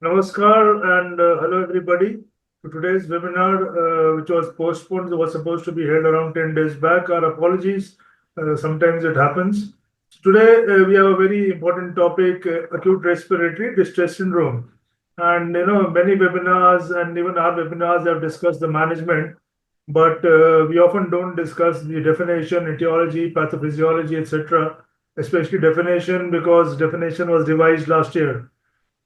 Namaskar and hello everybody to today's webinar, which was postponed, was supposed to be held around 10 days back. Our apologies, sometimes it happens. Today we have a very important topic, acute respiratory distress syndrome. And many webinars and even our webinars have discussed the management, but we often don't discuss the definition, etiology, pathophysiology, etc. Especially definition, because definition was revised last year.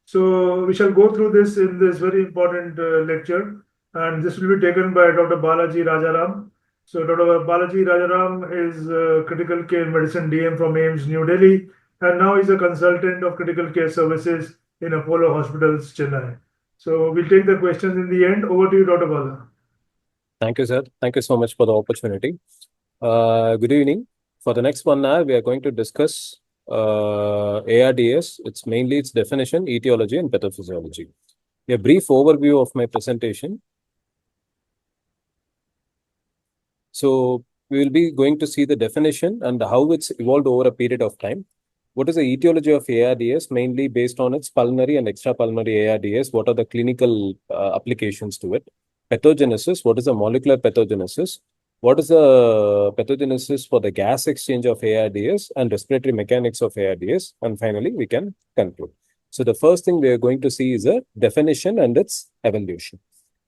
So we shall go through this in this very important lecture, and this will be taken by Dr. Balaji Rajaram. So Dr. Balaji Rajaram is critical care medicine DM from AIMS New Delhi, and now he's a consultant of critical care services in Apollo Hospitals, Chennai. So we'll take the questions in the end. Over to you, Dr. Bala. Thank you, sir. Thank you so much for the opportunity. Good evening. For the next 1 hour, we are going to discuss ARDS. It's mainly its definition, etiology, and pathophysiology. A brief overview of my presentation. So we will be going to see the definition and how it's evolved over a period of time. What is the etiology of ARDS? Mainly based on its pulmonary and extrapulmonary ARDS. What are the clinical applications to it? Pathogenesis. What is the molecular pathogenesis? What is the pathogenesis for the gas exchange of ARDS and respiratory mechanics of ARDS? And finally, we can conclude. So the first thing we are going to see is a definition and its evolution.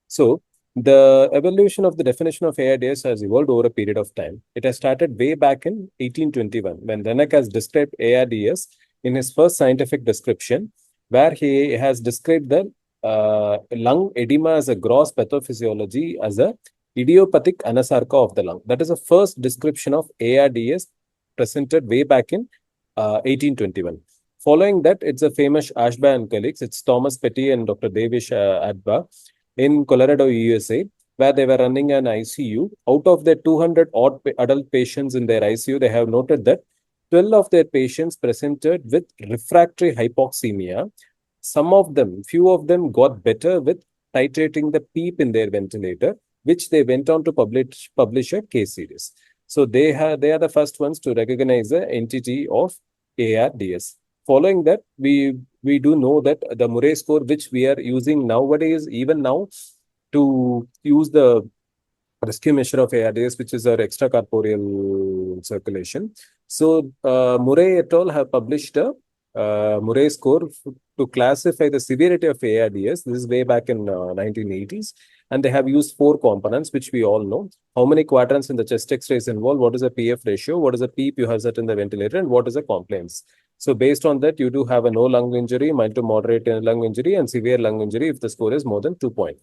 So the evolution of the definition of ARDS has evolved over a period of time. It has started way back in 1821 when Rennek has described ARDS in his first scientific description, where he has described the lung edema as a gross pathophysiology as a idiopathic anasarca of the lung. That is the first description of ARDS presented way back in 1821. Following that, it's a famous Ashby and colleagues. It's Thomas Petty and Dr. Devish Adba in Colorado, USA, where they were running an ICU. Out of their 200 odd adult patients in their ICU, they have noted that 12 of their patients presented with refractory hypoxemia. Some of them, few of them got better with titrating the PEEP in their ventilator, which they went on to publish a case series. So they are the first ones to recognize the entity of ARDS. Following that, we do know that the Murray score, which we are using nowadays, even now, to use the rescue measure of ARDS, which is our extracorporeal circulation. So Murray et al. Have published a Murray score to classify the severity of ARDS. This is way back in 1980s. And they have used 4 components, which we all know. How many quadrants in the chest X-rays involved? What is the PF ratio? What is the PEEP you have set in the ventilator? And what is the compliance? So based on that, you do have a no lung injury, mild to moderate lung injury, and severe lung injury if the score is more than 2.5.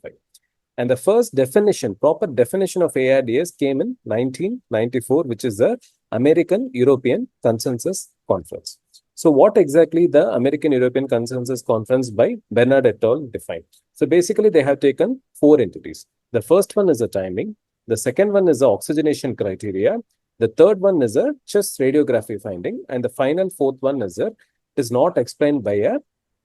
And the first definition, proper definition of ARDS came in 1994, which is the American European Consensus Conference. So what exactly the American European Consensus Conference by Bernard et al. Defined? So basically, they have taken 4 entities. The first one is the timing. The second one is the oxygenation criteria. The third one is a chest radiography finding. And the final 4th one is it is not explained by a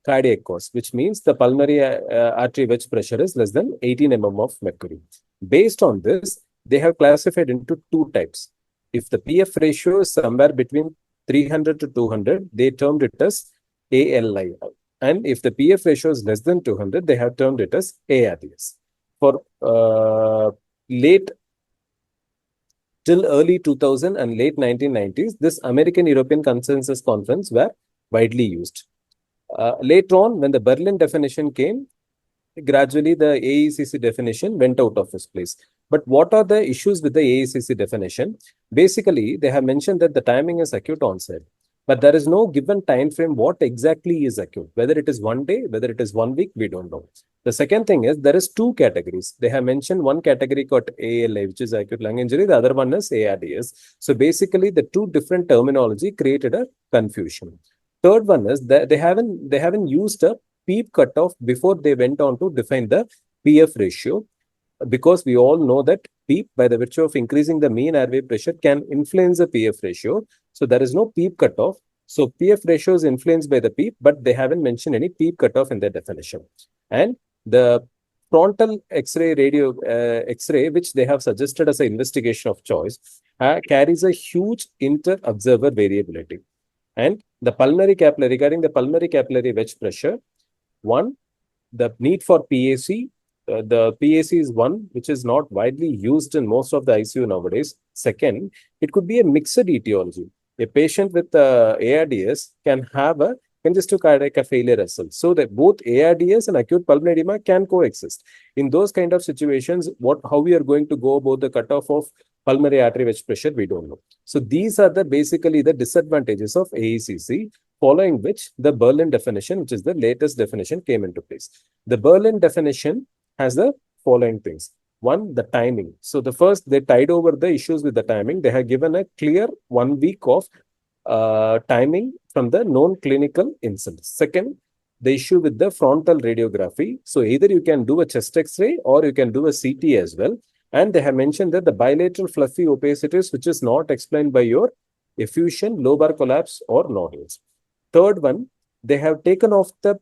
cardiac cause, which means the pulmonary artery wedge pressure is less than 18 mm of mercury. Based on this, they have classified into 2 types. If the PF ratio is somewhere between 300 to 200, they termed it as ALI. And if the PF ratio is less than 200, they have termed it as ARDS. For till early 2000 and late 1990s, this American European Consensus Conference were widely used. Later on, when the Berlin definition came, gradually the AECC definition went out of its place. But what are the issues with the AECC definition? Basically, they have mentioned that the timing is acute onset, but there is no given time frame what exactly is acute. Whether it is 1 day, whether it is 1 week, we don't know. The second thing is there is 2 categories. They have mentioned one category called ALI, which is acute lung injury. The other one is ARDS. So basically, the 2 different terminology created a confusion. Third one is that they haven't used a PEEP cutoff before they went on to define the PF ratio, because we all know that PEEP, by the virtue of increasing the mean airway pressure, can influence the PF ratio. So there is no PEEP cutoff. So PF ratio is influenced by the PEEP, but they haven't mentioned any PEEP cutoff in their definition. And the frontal X-ray X-ray, which they have suggested as an investigation of choice, carries a huge inter-observer variability. And the pulmonary capillary, regarding the pulmonary capillary wedge pressure, one, the need for PAC. The PAC is one which is not widely used in most of the ICU nowadays. Second, it could be a mixed etiology. A patient with ARDS can have a congestive cardiac failure as well. So that both ARDS and acute pulmonary edema can coexist. In those kind of situations, how we are going to go about the cutoff of pulmonary artery wedge pressure, we don't know. So these are basically the disadvantages of AECC, following which the Berlin definition, which is the latest definition, came into place. The Berlin definition has the following things. One, the timing. So the first, they tied over the issues with the timing. They have given a clear 1 week of timing from the known clinical incidents. Second, the issue with the frontal radiography. So either you can do a chest X-ray or you can do a CT as well. And they have mentioned that the bilateral fluffy opacities, which is not explained by your effusion, lobar collapse, or nodules. Third one, they have taken off the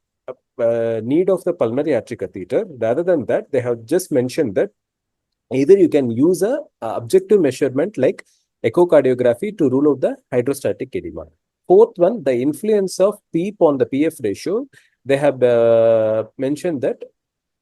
need of the pulmonary artery catheter. Rather than that, they have just mentioned that either you can use a objective measurement like echocardiography to rule out the hydrostatic edema. Fourth one, the influence of PEEP on the PF ratio. They have mentioned that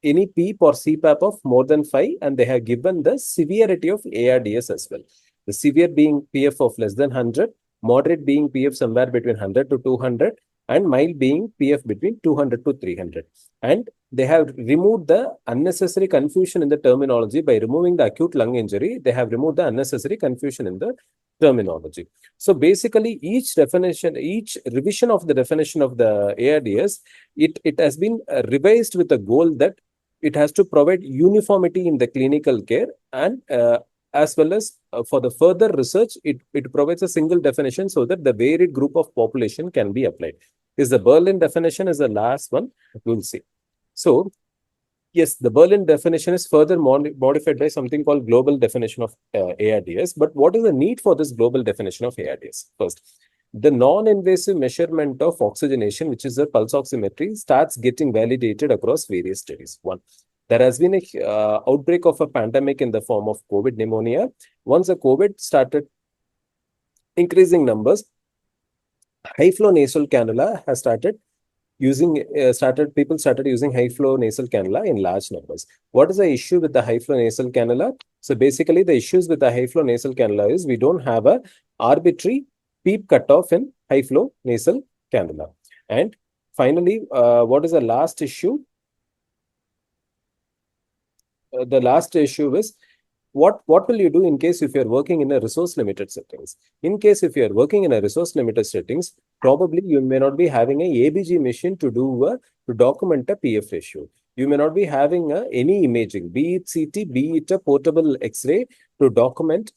any PEEP or CPAP of more than 5, and they have given the severity of ARDS as well. The severe being PF of less than 100, moderate being PF somewhere between 100 to 200, and mild being PF between 200 to 300. And they have removed the unnecessary confusion in the terminology by removing the acute lung injury. They have removed the unnecessary confusion in the terminology. So basically, each revision of the definition of the ARDS, it has been revised with the goal that it has to provide uniformity in the clinical care, and as well as for the further research, it provides a single definition so that the varied group of population can be applied. Is the Berlin definition is the last one, we'll see. So yes, the Berlin definition is further modified by something called global definition of ARDS. But what is the need for this global definition of ARDS? First, the non-invasive measurement of oxygenation, which is the pulse oximetry, starts getting validated across various studies. One, there has been a outbreak of a pandemic in the form of COVID pneumonia. Once the COVID started increasing numbers, high flow nasal cannula has started people started using high flow nasal cannula in large numbers. What is the issue with the high flow nasal cannula? So basically, the issues with the high flow nasal cannula is we don't have a arbitrary PEEP cutoff in high flow nasal cannula. And finally, what is the last issue? The last issue is what will you do in case if you're working in a resource limited settings? In case if you're working in a resource limited settings, probably you may not be having a ABG machine to document a PF ratio. You may not be having any imaging, be it CT, be it a portable X-ray to document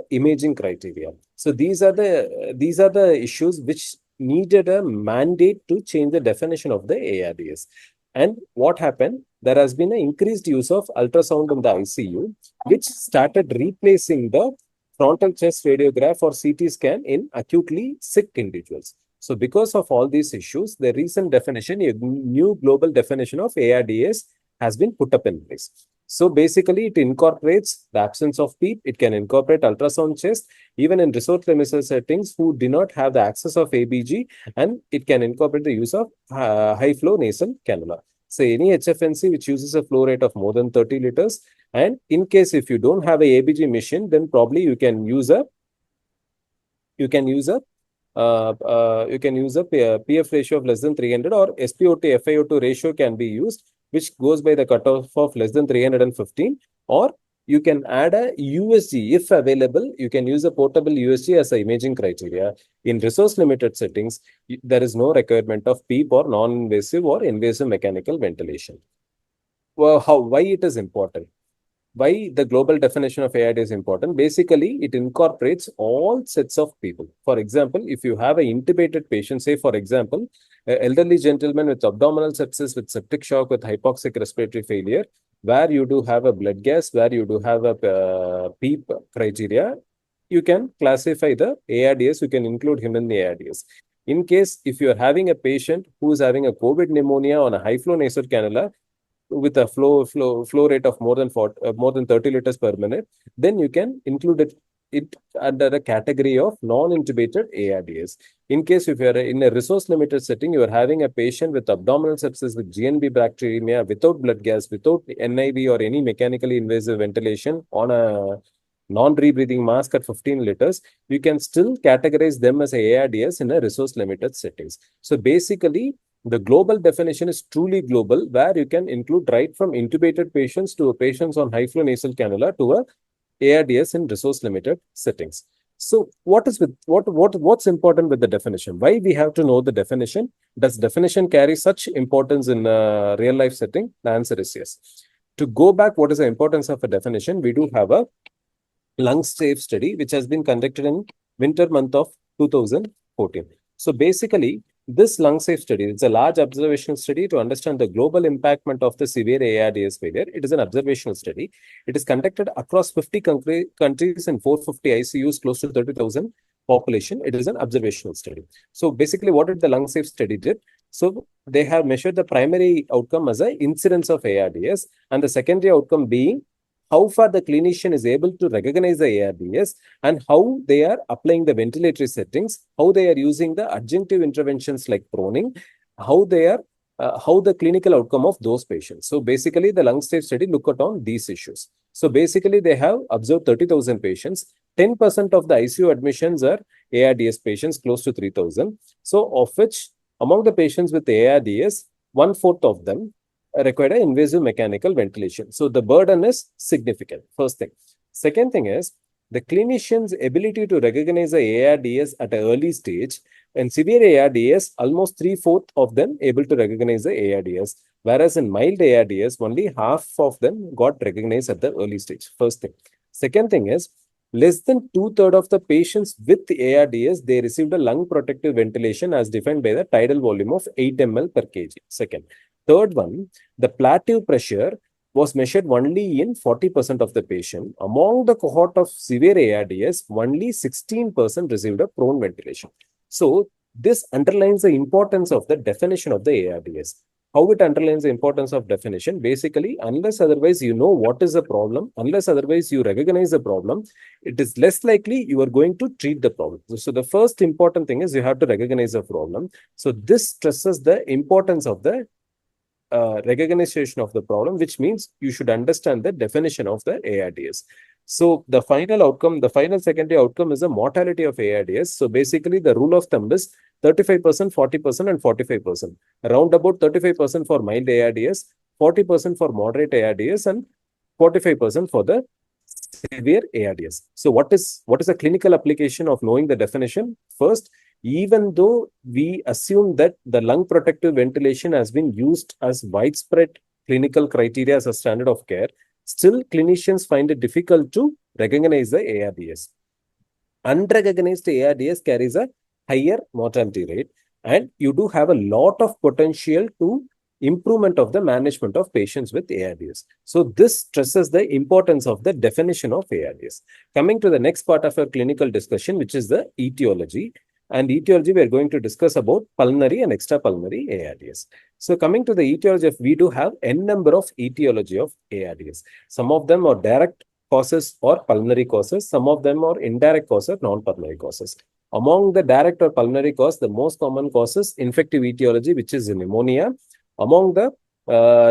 imaging criteria. So these are the issues which needed a mandate to change the definition of the ARDS. And what happened? There has been an increased use of ultrasound in the ICU, which started replacing the frontal chest radiograph or CT scan in acutely sick individuals. So because of all these issues, the recent definition, a new global definition of ARDS has been put up in place. So basically, it incorporates the absence of PEEP. It can incorporate ultrasound chest, even in resource limited settings who do not have the access of ABG, and it can incorporate the use of high flow nasal cannula. So any HFNC which uses a flow rate of more than 30 liters, and in case if you don't have a ABG machine, then probably you can use a PF ratio of less than 300, or SpO2 FiO2 ratio can be used, which goes by the cutoff of less than 315, or you can add a USG if available. You can use a portable USG as an imaging criteria. In resource limited settings, there is no requirement of PEEP or non-invasive or invasive mechanical ventilation. Well, why it is important? Why the global definition of ARD is important? Basically, it incorporates all sets of people. For example, if you have an intubated patient, say for example, an elderly gentleman with abdominal sepsis, with septic shock, with hypoxic respiratory failure, where you do have a blood gas, where you do have a PEEP criteria, you can classify the ARDS, you can include him in the ARDS. In case if you are having a patient who is having a COVID pneumonia on a high flow nasal cannula, with a flow rate of more than 30 liters per minute, then you can include it it under a category of non-intubated ARDS. In case if you are in a resource-limited setting, you are having a patient with abdominal sepsis, with GNB bacteremia, without blood gas, without NIV or any mechanically invasive ventilation on a non-rebreathing mask at 15 liters, you can still categorize them as ARDS in a resource-limited settings. So basically, the global definition is truly global, where you can include right from intubated patients to patients on high flow nasal cannula to a ARDS in resource limited settings. So what's important with the definition? Why we have to know the definition? Does definition carry such importance in a real life setting? The answer is yes. To go back, what is the importance of a definition? We do have a lung safe study which has been conducted in winter month of 2014. So basically, this lung safe study is a large observational study to understand the global impactment of the severe ARDS failure. It is an observational study. It is conducted across 50 countries and 450 ICUs, close to 30,000 population. It is an observational study. So basically, what did the lung safe study did? So they have measured the primary outcome as an incidence of ARDS, and the secondary outcome being how far the clinician is able to recognize the ARDS and how they are applying the ventilatory settings, how they are using the adjunctive interventions like proning, how the clinical outcome of those patients. So basically, the lung safe study look at on these issues. So basically, they have observed 30,000 patients. 10% of the ICU admissions are ARDS patients, close to 3,000. So of which, among the patients with ARDS, 1/4 of them required an invasive mechanical ventilation. So the burden is significant, first thing. Second thing is, the clinician's ability to recognize the ARDS at an early stage. In severe ARDS, almost 3/4 of them able to recognize the ARDS, whereas in mild ARDS, only half of them got recognized at the early stage, first thing. Second thing is, less than 2/3 of the patients with ARDS, they received a lung protective ventilation as defined by the tidal volume of 8 ml per kg. Second. Third one, the plateau pressure was measured only in 40% of the patient. Among the cohort of severe ARDS, only 16% received a prone ventilation. So this underlines the importance of the definition of the ARDS. How it underlines the importance of definition? Basically, unless otherwise you know what is the problem, unless otherwise you recognize the problem, it is less likely you are going to treat the problem. So the first important thing is you have to recognize the problem. So this stresses the importance of the recognition of the problem, which means you should understand the definition of the ARDS. So the final outcome, the final secondary outcome is the mortality of ARDS. So basically the rule of thumb is 35%, 40% and 45%. Around about 35% for mild ARDS, 40% for moderate ARDS and 45% for the severe ARDS. So what is the clinical application of knowing the definition? First, even though we assume that the lung protective ventilation has been used as widespread clinical criteria as a standard of care, still clinicians find it difficult to recognize the ARDS. Unrecognized ARDS carries a higher mortality rate, and you do have a lot of potential to improvement of the management of patients with ARDS. So this stresses the importance of the definition of ARDS. Coming to the next part of our clinical discussion, which is the etiology. And etiology, we are going to discuss about pulmonary and extrapulmonary ARDS. So coming to the etiology, we do have n number of etiology of ARDS. Some of them are direct causes or pulmonary causes. Some of them are indirect causes, non-pulmonary causes. Among the direct or pulmonary cause, the most common cause is infective etiology, which is pneumonia. Among the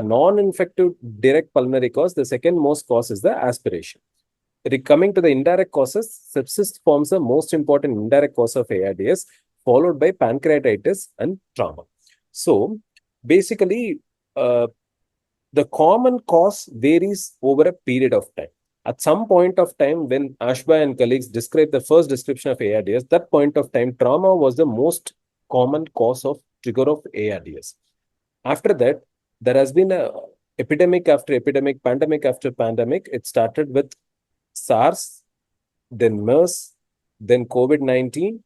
non-infective direct pulmonary cause, the second most cause is the aspiration. Coming to the indirect causes, sepsis forms the most important indirect cause of ARDS, followed by pancreatitis and trauma. So, basically, the common cause varies over a period of time. At some point of time, when Ashby and colleagues described the first description of ARDS, that point of time, trauma was the most common cause of trigger of ARDS. After that, there has been a epidemic after epidemic, pandemic after pandemic. It started with SARS, then MERS, then COVID-19,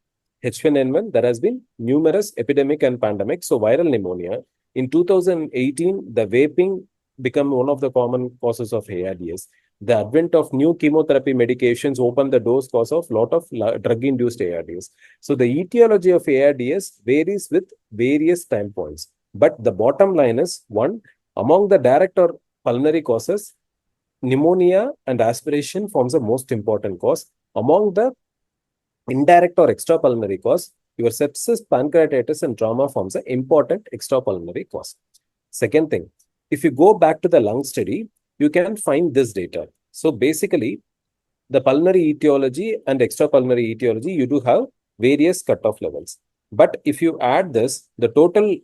H1N1. There has been numerous epidemic and pandemic. So viral pneumonia. In 2018, the vaping became one of the common causes of ARDS. The advent of new chemotherapy medications opened the doors cause of lot of drug-induced ARDS. So the etiology of ARDS varies with various time points. But the bottom line is, one, among the direct or pulmonary causes, pneumonia and aspiration forms the most important cause. Among the indirect or extrapulmonary cause, your sepsis, pancreatitis, and trauma forms an important extrapulmonary cause. Second thing, if you go back to the lung study, you can find this data. So basically, the pulmonary etiology and extrapulmonary etiology, you do have various cutoff levels. But if you add this, the total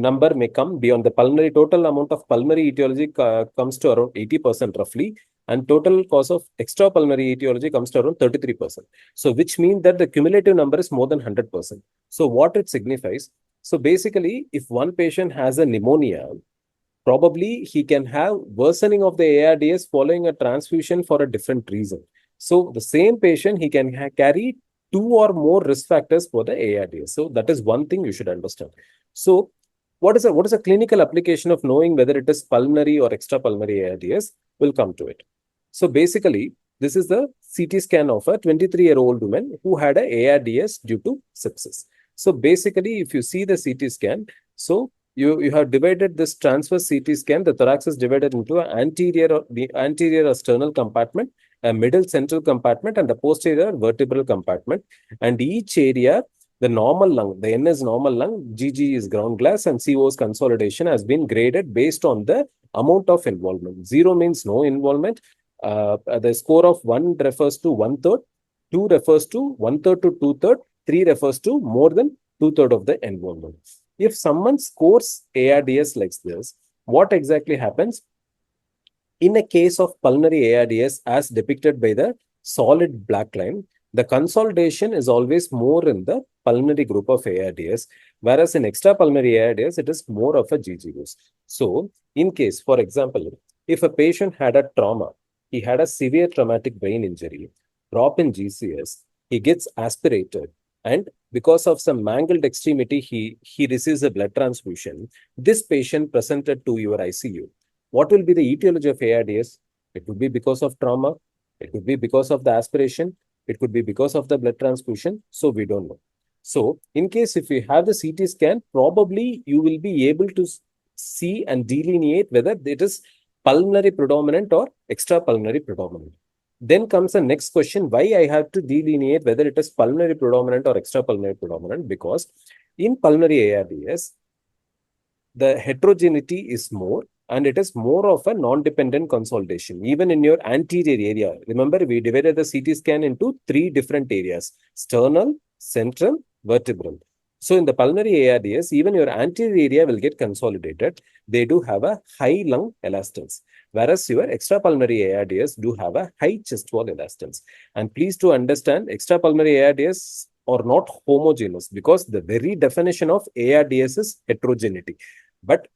number may come beyond the pulmonary. Total amount of pulmonary etiology comes to around 80% roughly, and total cause of extrapulmonary etiology comes to around 33%. So which means that the cumulative number is more than 100%. So what it signifies? So basically, if one patient has a pneumonia, probably he can have worsening of the ARDS following a transfusion for a different reason. So the same patient, he can carry two or more risk factors for the ARDS. So that is one thing you should understand. So what is a clinical application of knowing whether it is pulmonary or extrapulmonary ARDS? We'll come to it. So basically, this is the CT scan of a 23-year-old woman who had a ARDS due to sepsis. So basically, if you see the CT scan, so you have divided this transverse CT scan, the thorax is divided into the anterior sternal compartment, a middle central compartment, and the posterior vertebral compartment. And each area, the normal lung, the N is normal lung, GG is ground glass, and CO's consolidation has been graded based on the amount of involvement. 0 means no involvement. The score of 1 refers to 1/3, 2 refers to 1/3 to 2/3, 3 refers to more than 2/3 of the involvement. If someone scores ARDS like this, what exactly happens? In a case of pulmonary ARDS, as depicted by the solid black line, the consolidation is always more in the pulmonary group of ARDS, whereas in extrapulmonary ARDS, it is more of a GG boost. So, in case, for example, if a patient had a trauma, he had a severe traumatic brain injury, drop in GCS, he gets aspirated, and because of some mangled extremity, he receives a blood transfusion. This patient presented to your ICU. What will be the etiology of ARDS? It could be because of trauma. It could be because of the aspiration. It could be because of the blood transfusion. So we don't know. So in case if you have the CT scan, probably you will be able to see and delineate whether it is pulmonary predominant or extrapulmonary predominant. Then comes the next question, why I have to delineate whether it is pulmonary predominant or extrapulmonary predominant? Because in pulmonary ARDS, the heterogeneity is more, and it is more of a non-dependent consolidation. Even in your anterior area, remember we divided the CT scan into 3 different areas: sternal, central, vertebral. So in the pulmonary ARDS, even your anterior area will get consolidated. They do have a high lung elastance, whereas your extrapulmonary ARDS do have a high chest wall elastance. And please to understand, extrapulmonary ARDS are not homogeneous, because the very definition of ARDS is heterogeneity. But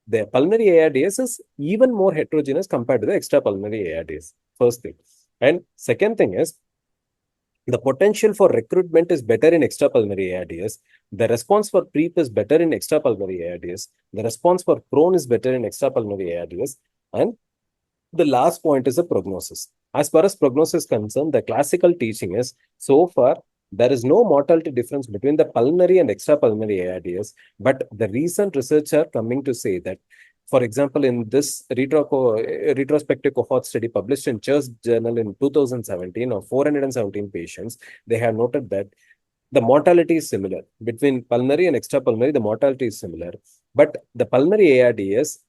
the pulmonary ARDS is even more heterogeneous compared to the extrapulmonary ARDS. First thing. And second thing is, the potential for recruitment is better in extrapulmonary ARDS. The response for PrEP is better in extrapulmonary ARDS. The response for prone is better in extrapulmonary ARDS. And the last point is the prognosis. As far as prognosis is concerned, the classical teaching is, so far, there is no mortality difference between the pulmonary and extrapulmonary ARDS. But the recent research are coming to say that, for example, in this retrospective cohort study published in Church Journal in 2017 of 417 patients, they have noted that the mortality is similar. Between pulmonary and extrapulmonary, the mortality is similar. But the pulmonary ARDS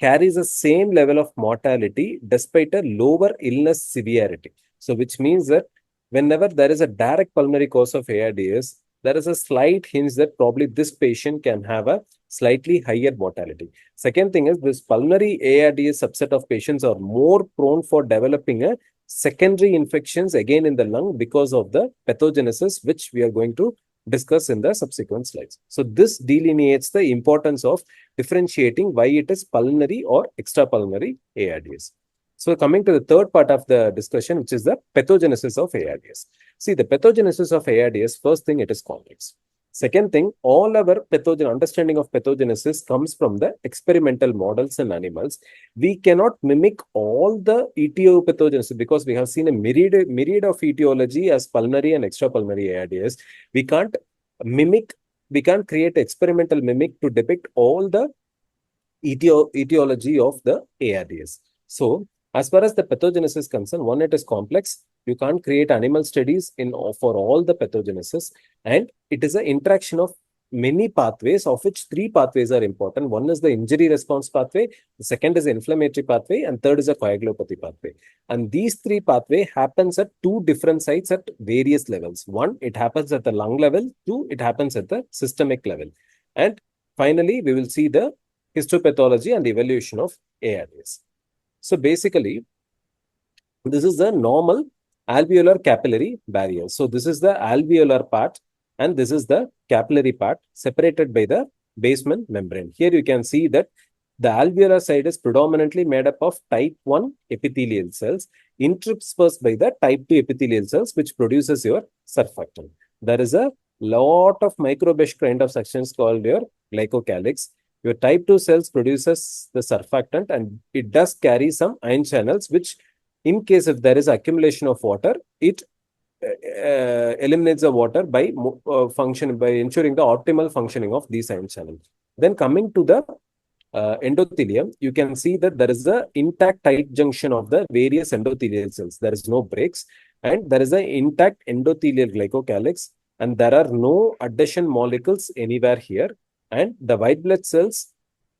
carries the same level of mortality despite a lower illness severity. So which means that whenever there is a direct pulmonary cause of ARDS, there is a slight hint that probably this patient can have a slightly higher mortality. Second thing is, this pulmonary ARDS subset of patients are more prone for developing a secondary infections again in the lung because of the pathogenesis, which we are going to discuss in the subsequent slides. So this delineates the importance of differentiating why it is pulmonary or extrapulmonary ARDS. So coming to the third part of the discussion, which is the pathogenesis of ARDS. See, the pathogenesis of ARDS, first thing, it is complex. Second thing, all our understanding of pathogenesis comes from the experimental models in animals. We cannot mimic all the etiopathogenesis because we have seen a myriad of etiology as pulmonary and extrapulmonary ARDS. We can't create experimental mimic to depict all the etiology of the ARDS. So, as far as the pathogenesis is concerned, one, it is complex. You can't create animal studies for all the pathogenesis, and it is an interaction of many pathways, of which three pathways are important. One is the injury response pathway, the second is the inflammatory pathway, and third is a coagulopathy pathway. And these three pathway happens at two different sites at various levels. One, it happens at the lung level. Two, it happens at the systemic level. And finally, we will see the histopathology and evaluation of ARDS. So basically, this is the normal alveolar capillary barrier. So this is the alveolar part, and this is the capillary part separated by the basement membrane. Here you can see that the alveolar side is predominantly made up of type 1 epithelial cells interspersed by the type 2 epithelial cells, which produces your surfactant. There is a lot of micromesh kind of sections called your glycocalyx. Your type 2 cells produces the surfactant, and it does carry some ion channels, which in case if there is accumulation of water, it eliminates the water by ensuring the optimal functioning of these ion channels. Then coming to the endothelium, you can see that there is a intact tight junction of the various endothelial cells. There is no breaks, and there is an intact endothelial glycocalyx, and there are no adhesion molecules anywhere here. And the white blood cells,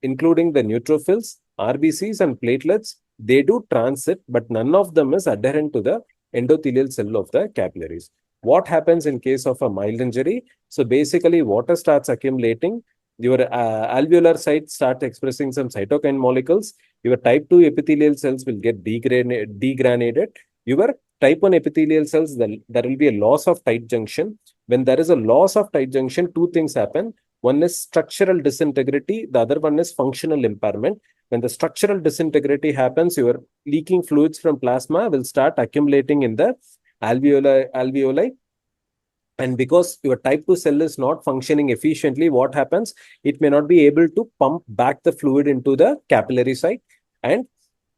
including the neutrophils, RBCs, and platelets, they do transit, but none of them is adherent to the endothelial cell of the capillaries. What happens in case of a mild injury? So basically, water starts accumulating. Your alveolar site starts expressing some cytokine molecules. Your type 2 epithelial cells will get degranated. Your type 1 epithelial cells, there will be a loss of tight junction. When there is a loss of tight junction, two things happen. One is structural disintegrity. The other one is functional impairment. When the structural disintegrity happens, your leaking fluids from plasma will start accumulating in the alveoli. And because your type 2 cell is not functioning efficiently, what happens? It may not be able to pump back the fluid into the capillary site. And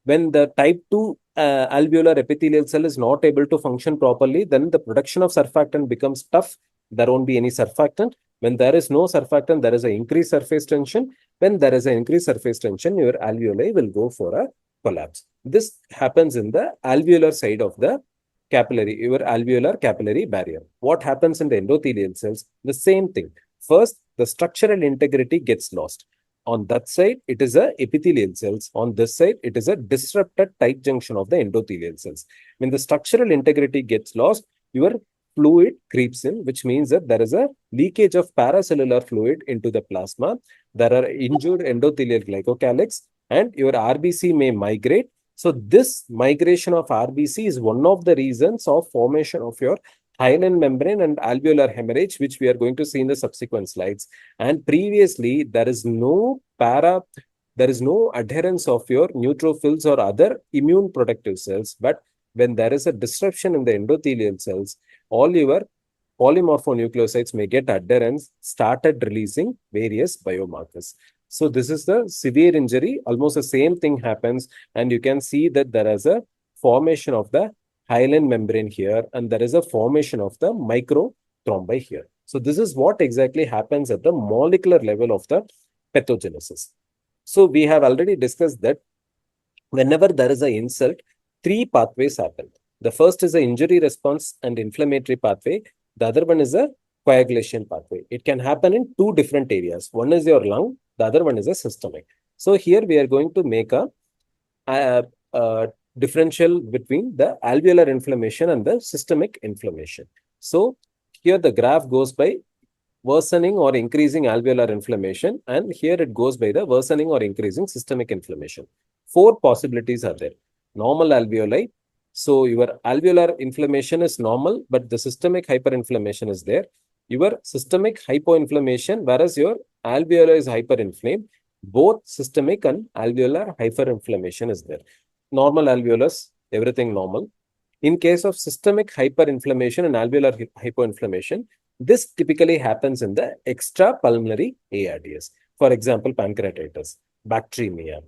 when the type 2 alveolar epithelial cell is not able to function properly, then the production of surfactant becomes tough. There won't be any surfactant. When there is no surfactant, there is an increased surface tension. When there is an increased surface tension, your alveoli will go for a collapse. This happens in the alveolar side of the capillary, your alveolar capillary barrier. What happens in the endothelial cells? The same thing. First, the structural integrity gets lost. On that side, it is a epithelial cells. On this side, it is a disrupted tight junction of the endothelial cells. When the structural integrity gets lost, your fluid creeps in, which means that there is a leakage of paracellular fluid into the plasma. There are injured endothelial glycocalyx, and your RBC may migrate. So this migration of RBC is one of the reasons of formation of your hyaline membrane and alveolar hemorrhage, which we are going to see in the subsequent slides. And previously, there is no adherence of your neutrophils or other immune protective cells. But when there is a disruption in the endothelial cells, all your polymorphonucleosides may get adherence, started releasing various biomarkers. So this is the severe injury. Almost the same thing happens, and you can see that there is a formation of the hyaline membrane here, and there is a formation of the microthrombi here. So this is what exactly happens at the molecular level of the pathogenesis. So we have already discussed that whenever there is an insult, three pathways happen. The first is the injury response and inflammatory pathway. The other one is a coagulation pathway. It can happen in two different areas. One is your lung, the other one is a systemic. So here we are going to make a differential between the alveolar inflammation and the systemic inflammation. So here the graph goes by worsening or increasing alveolar inflammation, and here it goes by the worsening or increasing systemic inflammation. Four possibilities are there. Normal alveoli. So your alveolar inflammation is normal, but the systemic hyperinflammation is there. Your systemic hypo-inflammation, whereas your alveolar is hyperinflamed. Both systemic and alveolar hyperinflammation is there. Normal alveolus, everything normal. In case of systemic hyperinflammation and alveolar hypoinflammation, this typically happens in the extrapulmonary ARDS. For example, pancreatitis, bacteremia,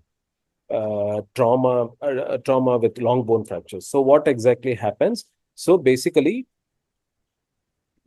trauma with long bone fractures. So what exactly happens? So basically,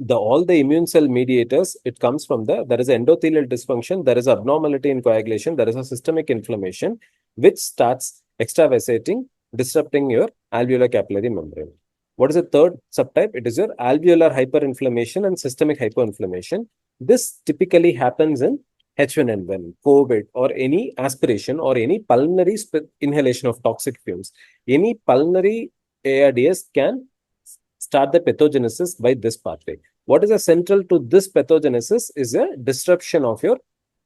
all the immune cell mediators, it comes from there is endothelial dysfunction, there is abnormality in coagulation, there is a systemic inflammation, which starts extravasating, disrupting your alveolar capillary membrane. What is the third subtype? It is your alveolar hyperinflammation and systemic hypoinflammation. This typically happens in H1N1, COVID, or any aspiration or any pulmonary inhalation of toxic fumes. Any pulmonary ARDS can start the pathogenesis by this pathway. What is central to this pathogenesis is a disruption of your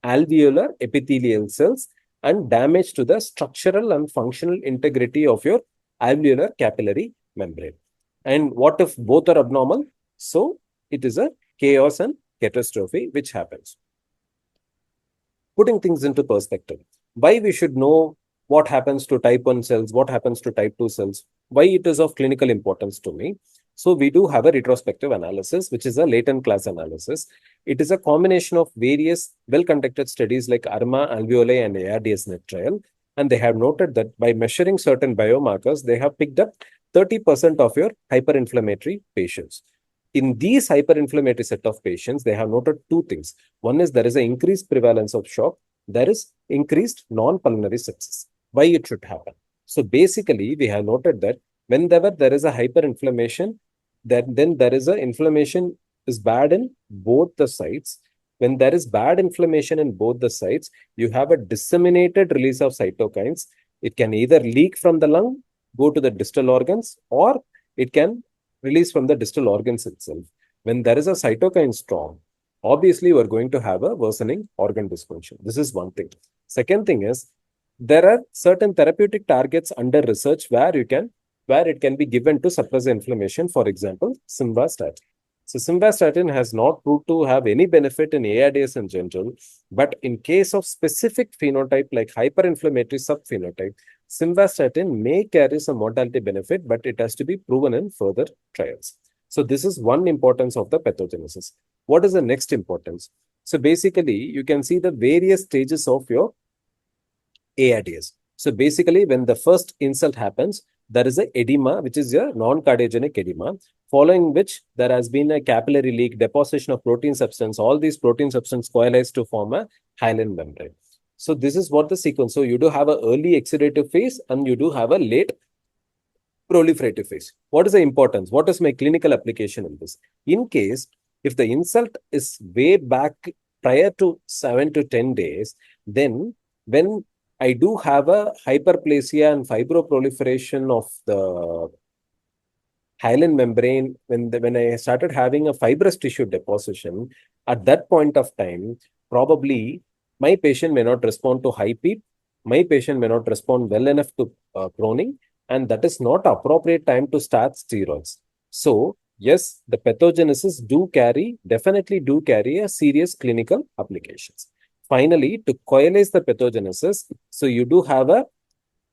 alveolar epithelial cells and damage to the structural and functional integrity of your alveolar capillary membrane. And what if both are abnormal? So it is a chaos and catastrophe which happens. Putting things into perspective, why we should know what happens to type 1 cells, what happens to type 2 cells, why it is of clinical importance to me. So we do have a retrospective analysis, which is a latent class analysis. It is a combination of various well-conducted studies like ARMA, alveoli, and ARDS net trial. And they have noted that by measuring certain biomarkers, they have picked up 30% of your hyperinflammatory patients. In these hyperinflammatory set of patients, they have noted two things. One is there is an increased prevalence of shock. There is increased non-pulmonary sepsis. Why it should happen? So basically, we have noted that whenever there is a hyperinflammation, then there is a inflammation is bad in both the sides. When there is bad inflammation in both the sides, you have a disseminated release of cytokines. It can either leak from the lung, go to the distal organs, or it can release from the distal organs itself. When there is a cytokine storm, obviously you are going to have a worsening organ dysfunction. This is one thing. Second thing is, there are certain therapeutic targets under research where it can be given to suppress inflammation. For example, simvastatin. So simvastatin has not proved to have any benefit in ARDS in general, but in case of specific phenotype like hyperinflammatory subphenotype, simvastatin may carry some mortality benefit, but it has to be proven in further trials. So this is one importance of the pathogenesis. What is the next importance? So basically, you can see the various stages of your ARDS. So basically, when the first insult happens, there is a edema, which is a non-cardiogenic edema, following which there has been a capillary leak, deposition of protein substance. All these protein substance coalesce to form a hyaline membrane. So this is what the sequence. So you do have an early exudative phase and you do have a late proliferative phase. What is the importance? What is my clinical application in this? In case, if the insult is way back prior to 7 to 10 days, then when I do have a hyperplasia and fibroproliferation of the hyaline membrane, when I started having a fibrous tissue deposition, at that point of time, probably my patient may not respond to high PEEP, my patient may not respond well enough to proning, and that is not appropriate time to start steroids. So, yes, the pathogenesis definitely do carry a serious clinical applications. Finally, to coalesce the pathogenesis, so you do have a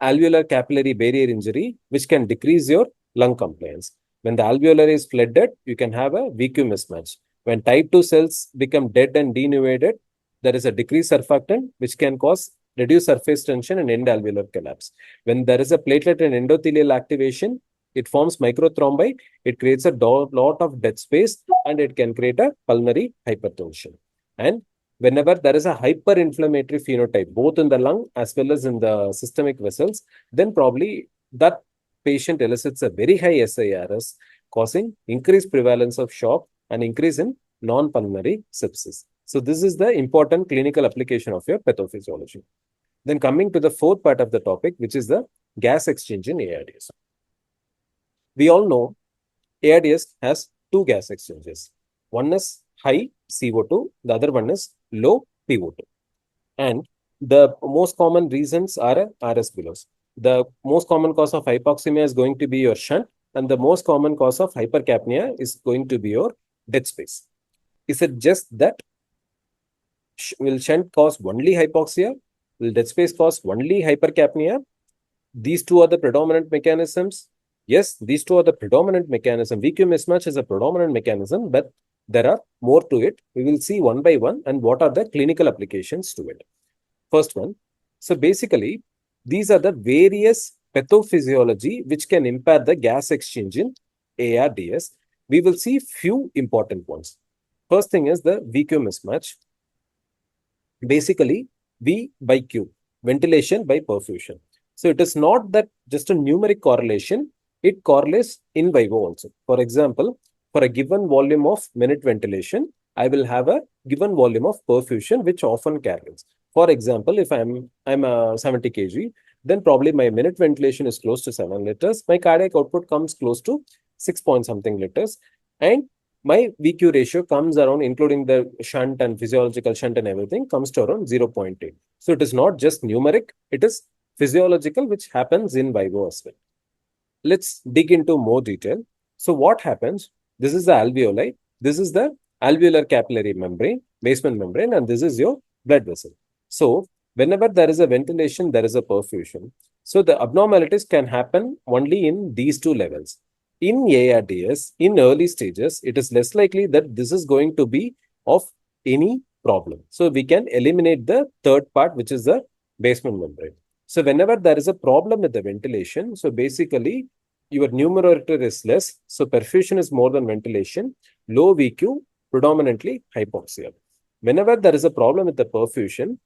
alveolar capillary barrier injury, which can decrease your lung compliance. When the alveolar is flooded, you can have a VQ mismatch. When type 2 cells become dead and denudated, there is a decreased surfactant, which can cause reduced surface tension and end alveolar collapse. When there is a platelet and endothelial activation, it forms microthrombi, it creates a lot of dead space, and it can create a pulmonary hypertension. And whenever there is a hyperinflammatory phenotype, both in the lung as well as in the systemic vessels, then probably that patient elicits a very high SIRS, causing increased prevalence of shock and increase in non-pulmonary sepsis. So this is the important clinical application of your pathophysiology. Then coming to the fourth part of the topic, which is the gas exchange in ARDS. We all know ARDS has two gas exchanges. One is high CO2, the other one is low PO2. And the most common reasons are RS belows. The most common cause of hypoxemia is going to be your shunt, and the most common cause of hypercapnia is going to be your dead space. Is it just that? Will shunt cause only hypoxia? Will dead space cause only hypercapnia? These two are the predominant mechanisms. Yes, these two are the predominant mechanism. VQ mismatch is a predominant mechanism, but there are more to it. We will see one by one and what are the clinical applications to it. First one. So basically, these are the various pathophysiology which can impair the gas exchange in ARDS. We will see few important ones. First thing is the VQ mismatch. Basically, V by Q, ventilation by perfusion. So it is not that just a numeric correlation. it correlates in vivo also. For example, for a given volume of minute ventilation, I will have a given volume of perfusion, which often carries. For example, if I'm 70 kg, then probably my minute ventilation is close to 7 liters. My cardiac output comes close to 6 point something liters. And my VQ ratio comes around, including the shunt and physiological shunt and everything, comes to around 0.8. So it is not just numeric, it is physiological, which happens in vivo as well. Let's dig into more detail. So what happens? This is the alveoli. This is the alveolar capillary membrane, basement membrane, and this is your blood vessel. So whenever there is a ventilation, there is a perfusion. So the abnormalities can happen only in these two levels. In ARDS, in early stages, it is less likely that this is going to be of any problem. So we can eliminate the third part, which is the basement membrane. So whenever there is a problem with the ventilation, so basically your numerator is less, so perfusion is more than ventilation, low VQ, predominantly hypoxia. Whenever there is a problem with the perfusion,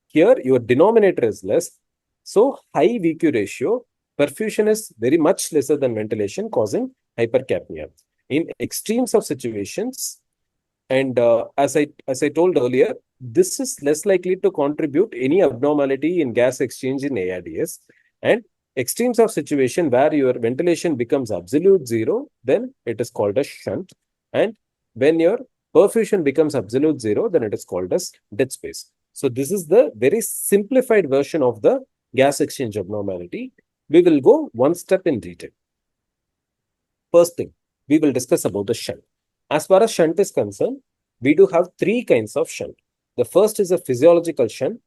here your denominator is less, so high VQ ratio, perfusion is very much lesser than ventilation, causing hypercapnia. In extremes of situations, and as I told earlier, this is less likely to contribute any abnormality in gas exchange in ARDS. And extremes of situation where your ventilation becomes absolute zero, then it is called as shunt. And when your perfusion becomes absolute zero, then it is called as dead space. So this is the very simplified version of the gas exchange abnormality. We will go one step in detail. First thing, we will discuss about the shunt. As far as shunt is concerned, we do have three kinds of shunt. The first is a physiological shunt.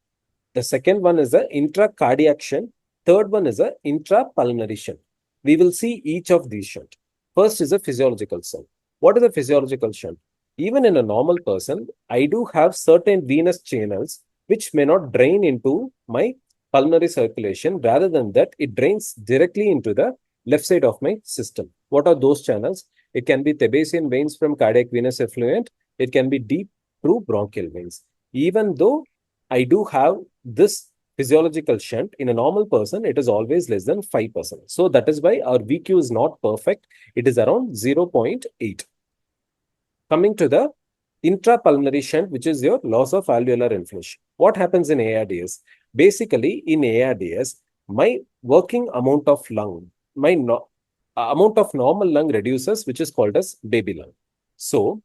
The second one is a intracardiac shunt. Third one is a intrapulmonary shunt. We will see each of these shunt. First is a physiological shunt. What is a physiological shunt? Even in a normal person, I do have certain venous channels which may not drain into my pulmonary circulation. Rather than that, it drains directly into the left side of my system. What are those channels? It can be Thebesian veins from cardiac venous effluent. It can be deep through bronchial veins. Even though I do have this physiological shunt, in a normal person, it is always less than 5%. So that is why our VQ is not perfect. It is around 0.8. Coming to the intrapulmonary shunt, which is your loss of alveolar inflation. What happens in ARDS? Basically, in ARDS, my working amount of lung, amount of normal lung reduces, which is called as baby lung. So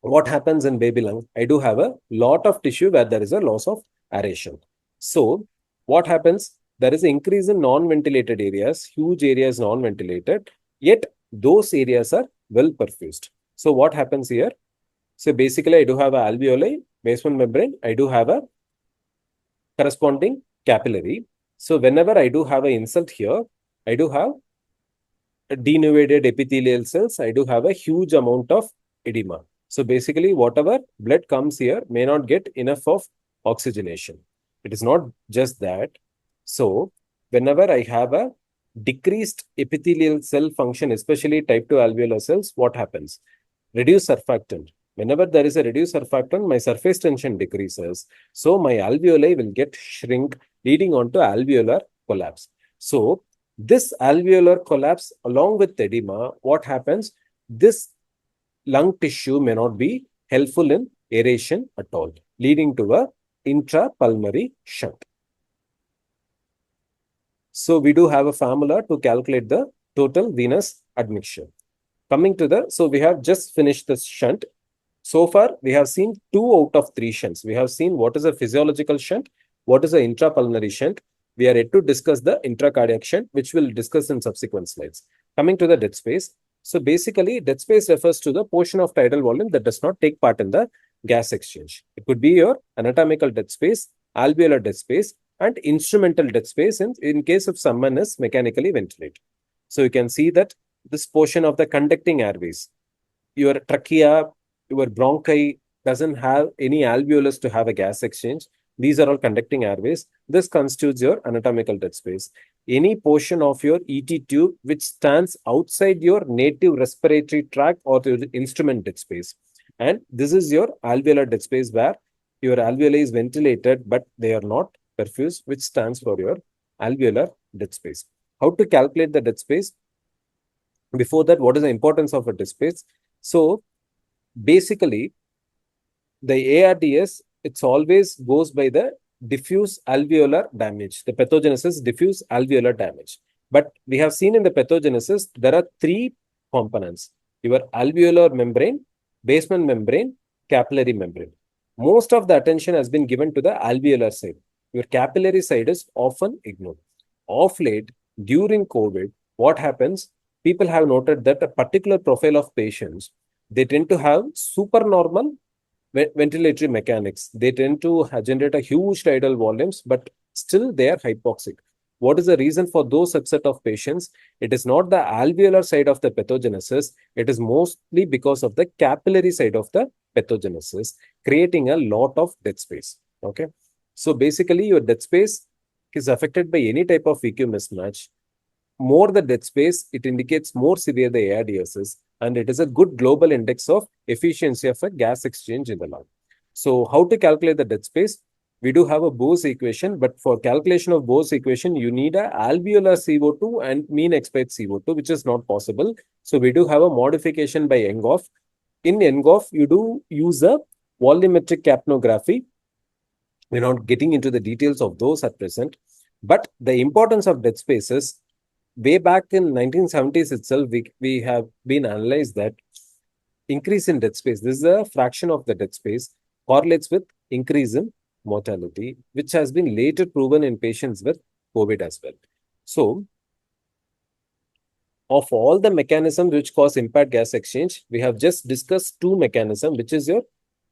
what happens in baby lung? I do have a lot of tissue where there is a loss of aeration. So what happens? There is an increase in non-ventilated areas, huge areas non-ventilated, yet those areas are well perfused. So what happens here? So basically, I do have an alveoli, basement membrane. I do have a corresponding capillary. So whenever I do have an insult here, I do have denudated epithelial cells. I do have a huge amount of edema. So basically, whatever blood comes here may not get enough of oxygenation. It is not just that. So whenever I have a decreased epithelial cell function, especially type 2 alveolar cells, what happens? Reduce surfactant. Whenever there is a reduced surfactant, my surface tension decreases. So my alveoli will get shrink, leading on to alveolar collapse. So this alveolar collapse along with edema, what happens? This lung tissue may not be helpful in aeration at all, leading to a intrapulmonary shunt. So we do have a formula to calculate the total venous admixture. Coming to the, so we have just finished this shunt. So far, we have seen 2 out of 3 shunts. We have seen what is a physiological shunt, what is an intrapulmonary shunt. We are yet to discuss the intracardiac shunt, which we'll discuss in subsequent slides. Coming to the dead space. So basically, dead space refers to the portion of tidal volume that does not take part in the gas exchange. It could be your anatomical dead space, alveolar dead space, and instrumental dead space in case of someone is mechanically ventilated. So you can see that this portion of the conducting airways, your trachea, your bronchi doesn't have any alveolus to have a gas exchange. These are all conducting airways. This constitutes your anatomical dead space. Any portion of your ET tube which stands outside your native respiratory tract or your instrument dead space. And this is your alveolar dead space where your alveoli is ventilated, but they are not perfused, which stands for your alveolar dead space. How to calculate the dead space? Before that, what is the importance of a disc space? So basically, the ARDS, it's always goes by the diffuse alveolar damage. The pathogenesis, diffuse alveolar damage. But we have seen in the pathogenesis, there are three components: your alveolar membrane, basement membrane, capillary membrane. Most of the attention has been given to the alveolar side. Your capillary side is often ignored. Of late, during COVID, what happens? People have noted that a particular profile of patients, they tend to have supernormal ventilatory mechanics. They tend to generate a huge tidal volumes, but still they are hypoxic. What is the reason for those subset of patients? It is not the alveolar side of the pathogenesis. It is mostly because of the capillary side of the pathogenesis, creating a lot of dead space. Okay. So basically, your dead space is affected by any type of VQ mismatch. More the dead space, it indicates more severe the ARDS is, and it is a good global index of efficiency of a gas exchange in the lung. So how to calculate the dead space? We do have a Bose equation, but for calculation of Bose equation, you need a alveolar CO2 and mean expired CO2, which is not possible. So we do have a modification by Enghoff. In Enghoff, you do use a volumetric capnography. We're not getting into the details of those at present, but the importance of dead space is, way back in 1970s itself, we have been analyzed that increase in dead space, this is a fraction of the dead space, correlates with increase in mortality, which has been later proven in patients with COVID as well. So, of all the mechanisms which cause impaired gas exchange, we have just discussed two mechanisms, which is your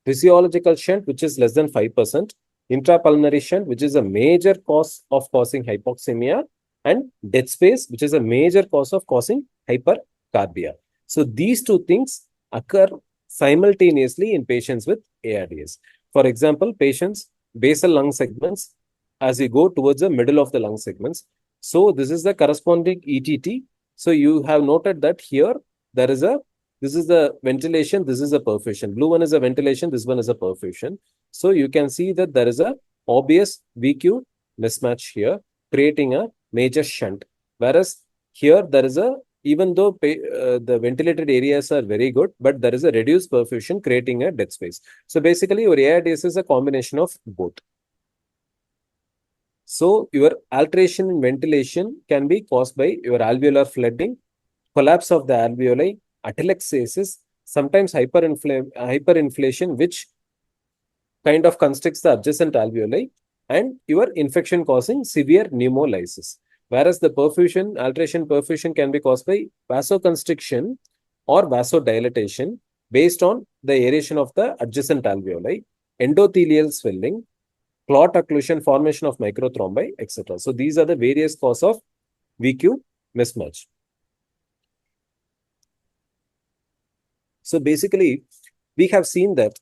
physiological shunt, which is less than 5%, intrapulmonary shunt, which is a major cause of causing hypoxemia, and dead space, which is a major cause of causing hypercarbia. So these two things occur simultaneously in patients with ARDS. For example, patients, basal lung segments, as you go towards the middle of the lung segments. So this is the corresponding ETT. So you have noted that here there is a, this is the ventilation, this is a perfusion. Blue one is a ventilation, this one is a perfusion. So you can see that there is a obvious VQ mismatch here, creating a major shunt. Whereas here there is a, even though the ventilated areas are very good, but there is a reduced perfusion creating a dead space. So basically your ARDS is a combination of both. So your alteration in ventilation can be caused by your alveolar flooding, collapse of the alveoli, atelectasis, sometimes hyperinflation, which kind of constricts the adjacent alveoli, and your infection causing severe pneumolysis. Whereas the perfusion, alteration perfusion can be caused by vasoconstriction or vasodilatation based on the aeration of the adjacent alveoli, endothelial swelling, clot occlusion, formation of microthrombi, etc. So these are the various causes of VQ mismatch. So basically, we have seen that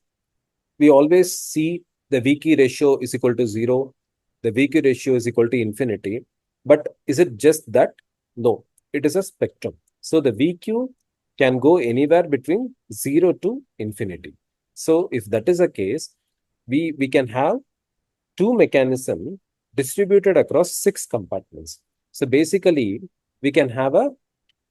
we always see the VQ ratio is equal to 0, the VQ ratio is equal to infinity. But is it just that? No, it is a spectrum. So the VQ can go anywhere between 0 to infinity. So if that is the case, we can have two mechanisms distributed across 6 compartments. So basically, we can have a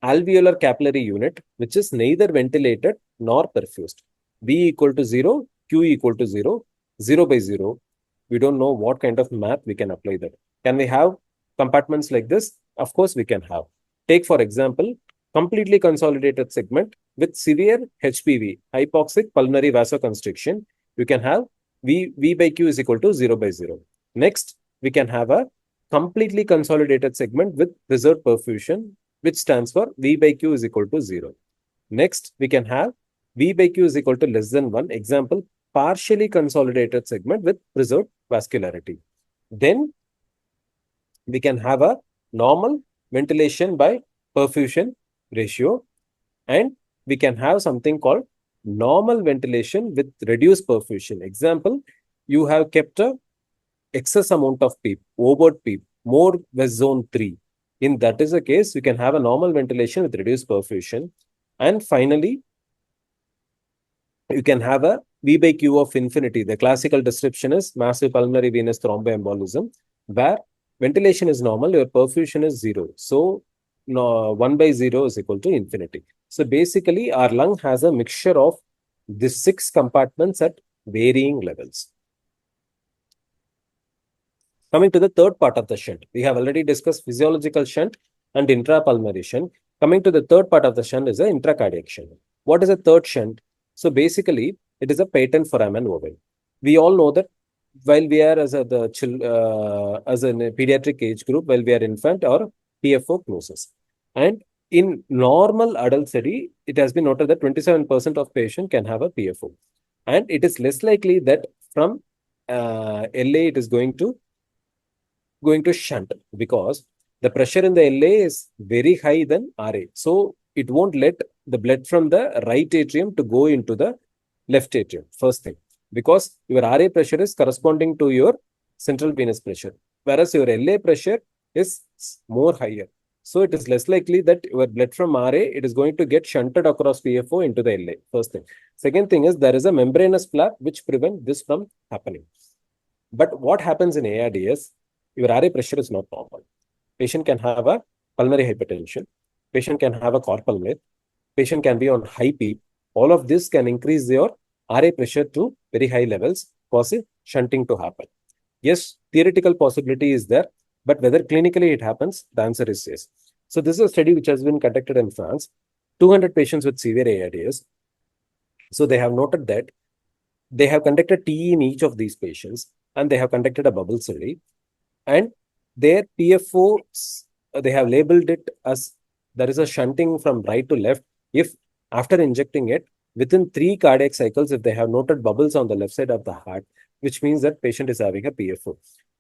alveolar capillary unit, which is neither ventilated nor perfused. V equal to 0, Q equal to 0, 0 by 0. We don't know what kind of math we can apply that. Can we have compartments like this? Of course, we can have. Take, for example, completely consolidated segment with severe HPV, hypoxic pulmonary vasoconstriction. You can have V by Q is equal to 0 by 0. Next, we can have a completely consolidated segment with preserved perfusion, which stands for V by Q is equal to 0. Next, we can have V by Q is equal to less than 1. Example, partially consolidated segment with preserved vascularity. Then, we can have a normal ventilation by perfusion ratio, and we can have something called normal ventilation with reduced perfusion. Example, you have kept a excess amount of PEEP, overt PEEP, more West Zone 3. In that is the case, you can have a normal ventilation with reduced perfusion. And finally, you can have a V by Q of infinity. The classical description is massive pulmonary venous thromboembolism, where ventilation is normal, your perfusion is 0. So no, 1 by 0 is equal to infinity. So basically, our lung has a mixture of the 6 compartments at varying levels. Coming to the third part of the shunt, we have already discussed physiological shunt and intrapulmonary shunt. Coming to the third part of the shunt is the intracardiac shunt. What is a third shunt? So basically, it is a patent foramen ovale. We all know that while we are as a pediatric age group, while we are infant, our PFO closes. And in normal adult study, it has been noted that 27% of patients can have a PFO. And it is less likely that from LA, it is going to shunt because the pressure in the LA is very high than RA. So it won't let the blood from the right atrium to go into the left atrium, first thing, because your RA pressure is corresponding to your central venous pressure, whereas your LA pressure is more higher. So it is less likely that your blood from RA, it is going to get shunted across PFO into the LA, first thing. Second thing is there is a membranous flap which prevents this from happening. But what happens in ARDS, your RA pressure is not normal. Patient can have a pulmonary hypertension. Patient can have a corpal myth. Patient can be on high PEEP. All of this can increase your RA pressure to very high levels, causing shunting to happen. Yes, theoretical possibility is there, but whether clinically it happens, the answer is yes. So this is a study which has been conducted in France, 200 patients with severe ARDS. So they have noted that they have conducted TE in each of these patients, and they have conducted a bubble study. And their PFO, they have labeled it as there is a shunting from right to left. If after injecting it, within 3 cardiac cycles, if they have noted bubbles on the left side of the heart, which means that patient is having a PFO.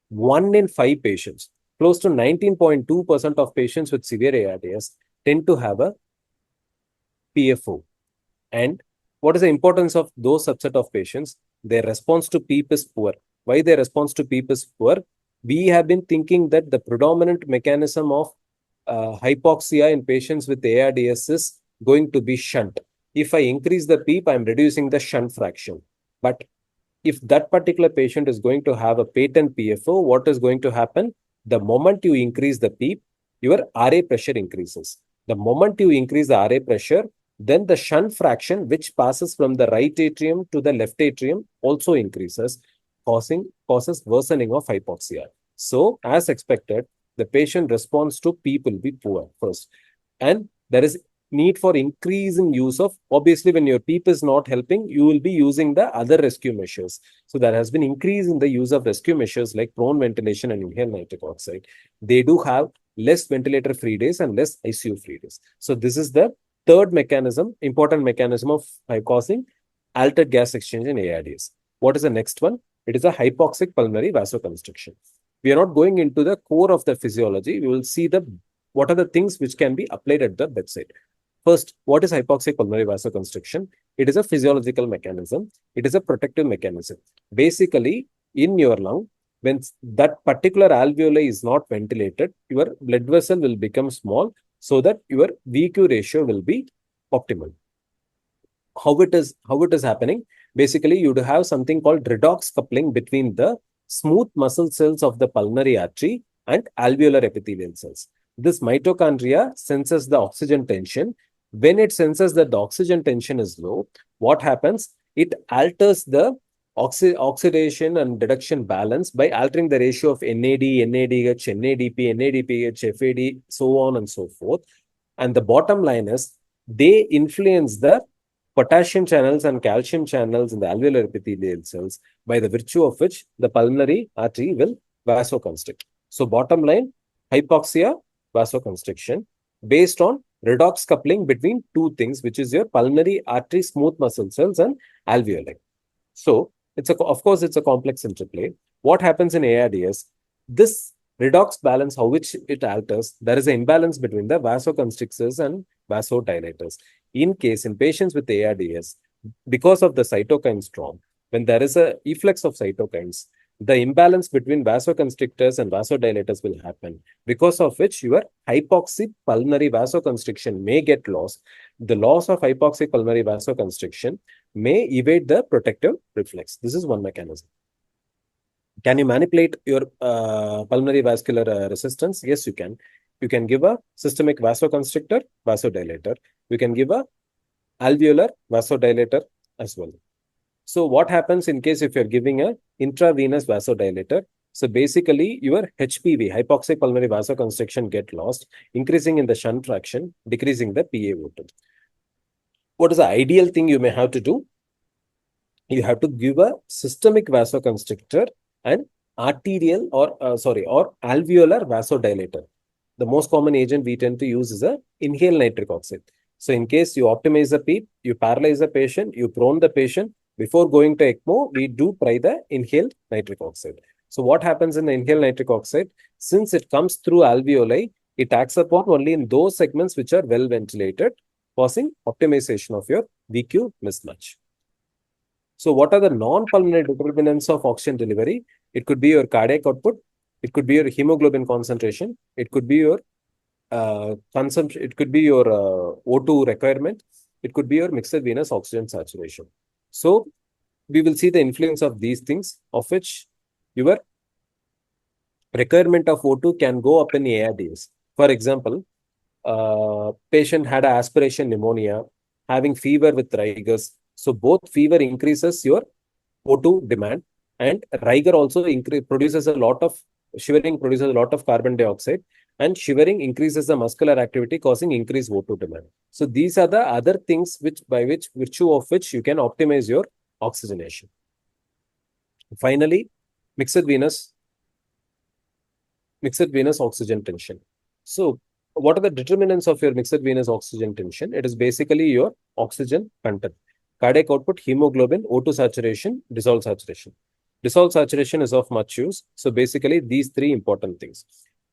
1 in 5 patients, close to 19.2% of patients with severe ARDS tend to have a PFO. And what is the importance of those subset of patients? Their response to PEEP is poor. Why their response to PEEP is poor? We have been thinking that the predominant mechanism of hypoxia in patients with ARDS is going to be shunt. If I increase the PEEP, I'm reducing the shunt fraction. But if that particular patient is going to have a patent PFO, what is going to happen? The moment you increase the PEEP, your RA pressure increases. The moment you increase the RA pressure, then the shunt fraction, which passes from the right atrium to the left atrium, also increases, causes worsening of hypoxia. So, as expected, the patient response to PEEP will be poor first. And there is need for increasing use of, obviously, when your PEEP is not helping, you will be using the other rescue measures. So there has been increase in the use of rescue measures like prone ventilation and inhaled nitric oxide. They do have less ventilator free days and less ICU free days. So this is the third mechanism, important mechanism of causing altered gas exchange in ARDS. What is the next one? It is a hypoxic pulmonary vasoconstriction. We are not going into the core of the physiology. We will see what are the things which can be applied at the bedside. First, what is hypoxic pulmonary vasoconstriction? It is a physiological mechanism. It is a protective mechanism. Basically, in your lung, when that particular alveoli is not ventilated, your blood vessel will become small so that your VQ ratio will be optimal. How it is happening? Basically, you would have something called redox coupling between the smooth muscle cells of the pulmonary artery and alveolar epithelial cells. This mitochondria senses the oxygen tension. When it senses that the oxygen tension is low, what happens? It alters the oxidation and reduction balance by altering the ratio of NAD, NADH, NADP, NADPH, FAD, so on and so forth. And the bottom line is they influence the potassium channels and calcium channels in the alveolar epithelial cells, by the virtue of which the pulmonary artery will vasoconstrict. So bottom line, hypoxia, vasoconstriction, based on redox coupling between two things, which is your pulmonary artery smooth muscle cells and alveoli. So of course, it's a complex interplay. What happens in ARDS? This redox balance, how which it alters, there is an imbalance between the vasoconstrictors and vasodilators. In patients with ARDS, because of the cytokine storm, when there is a efflux of cytokines, the imbalance between vasoconstrictors and vasodilators will happen, because of which your hypoxic pulmonary vasoconstriction may get lost. The loss of hypoxic pulmonary vasoconstriction may evade the protective reflex. This is one mechanism. Can you manipulate your pulmonary vascular resistance? Yes, you can. you can give a systemic vasoconstrictor, vasodilator. You can give a alveolar vasodilator as well. So what happens in case if you're giving a intravenous vasodilator? So basically your HPV, hypoxic pulmonary vasoconstriction, get lost, increasing in the shunt fraction, decreasing the PaO2. What is the ideal thing you may have to do? You have to give a systemic vasoconstrictor and arterial or alveolar vasodilator. The most common agent we tend to use is a inhaled nitric oxide. So in case you optimize the PEEP, you paralyze the patient, you prone the patient, before going to ECMO, we do try the inhaled nitric oxide. So what happens in the inhaled nitric oxide? Since it comes through alveoli, it acts upon only in those segments which are well ventilated, causing optimization of your VQ mismatch. So what are the non-pulmonary determinants of oxygen delivery? It could be your cardiac output, it could be your hemoglobin concentration, it could be your consumption, it could be your O2 requirement, it could be your mixed venous oxygen saturation. So we will see the influence of these things, of which your requirement of O2 can go up in ARDS. For example, patient had aspiration pneumonia, having fever with rigors. So both fever increases your O2 demand, and rigor also produces a lot of shivering, produces a lot of carbon dioxide, and shivering increases the muscular activity, causing increased O2 demand. So these are the other things virtue of which you can optimize your oxygenation. Finally, mixed venous oxygen tension. So what are the determinants of your mixed venous oxygen tension? It is basically your oxygen content. Cardiac output, hemoglobin, O2 saturation, dissolved saturation. Dissolved saturation is of much use. So basically these three important things.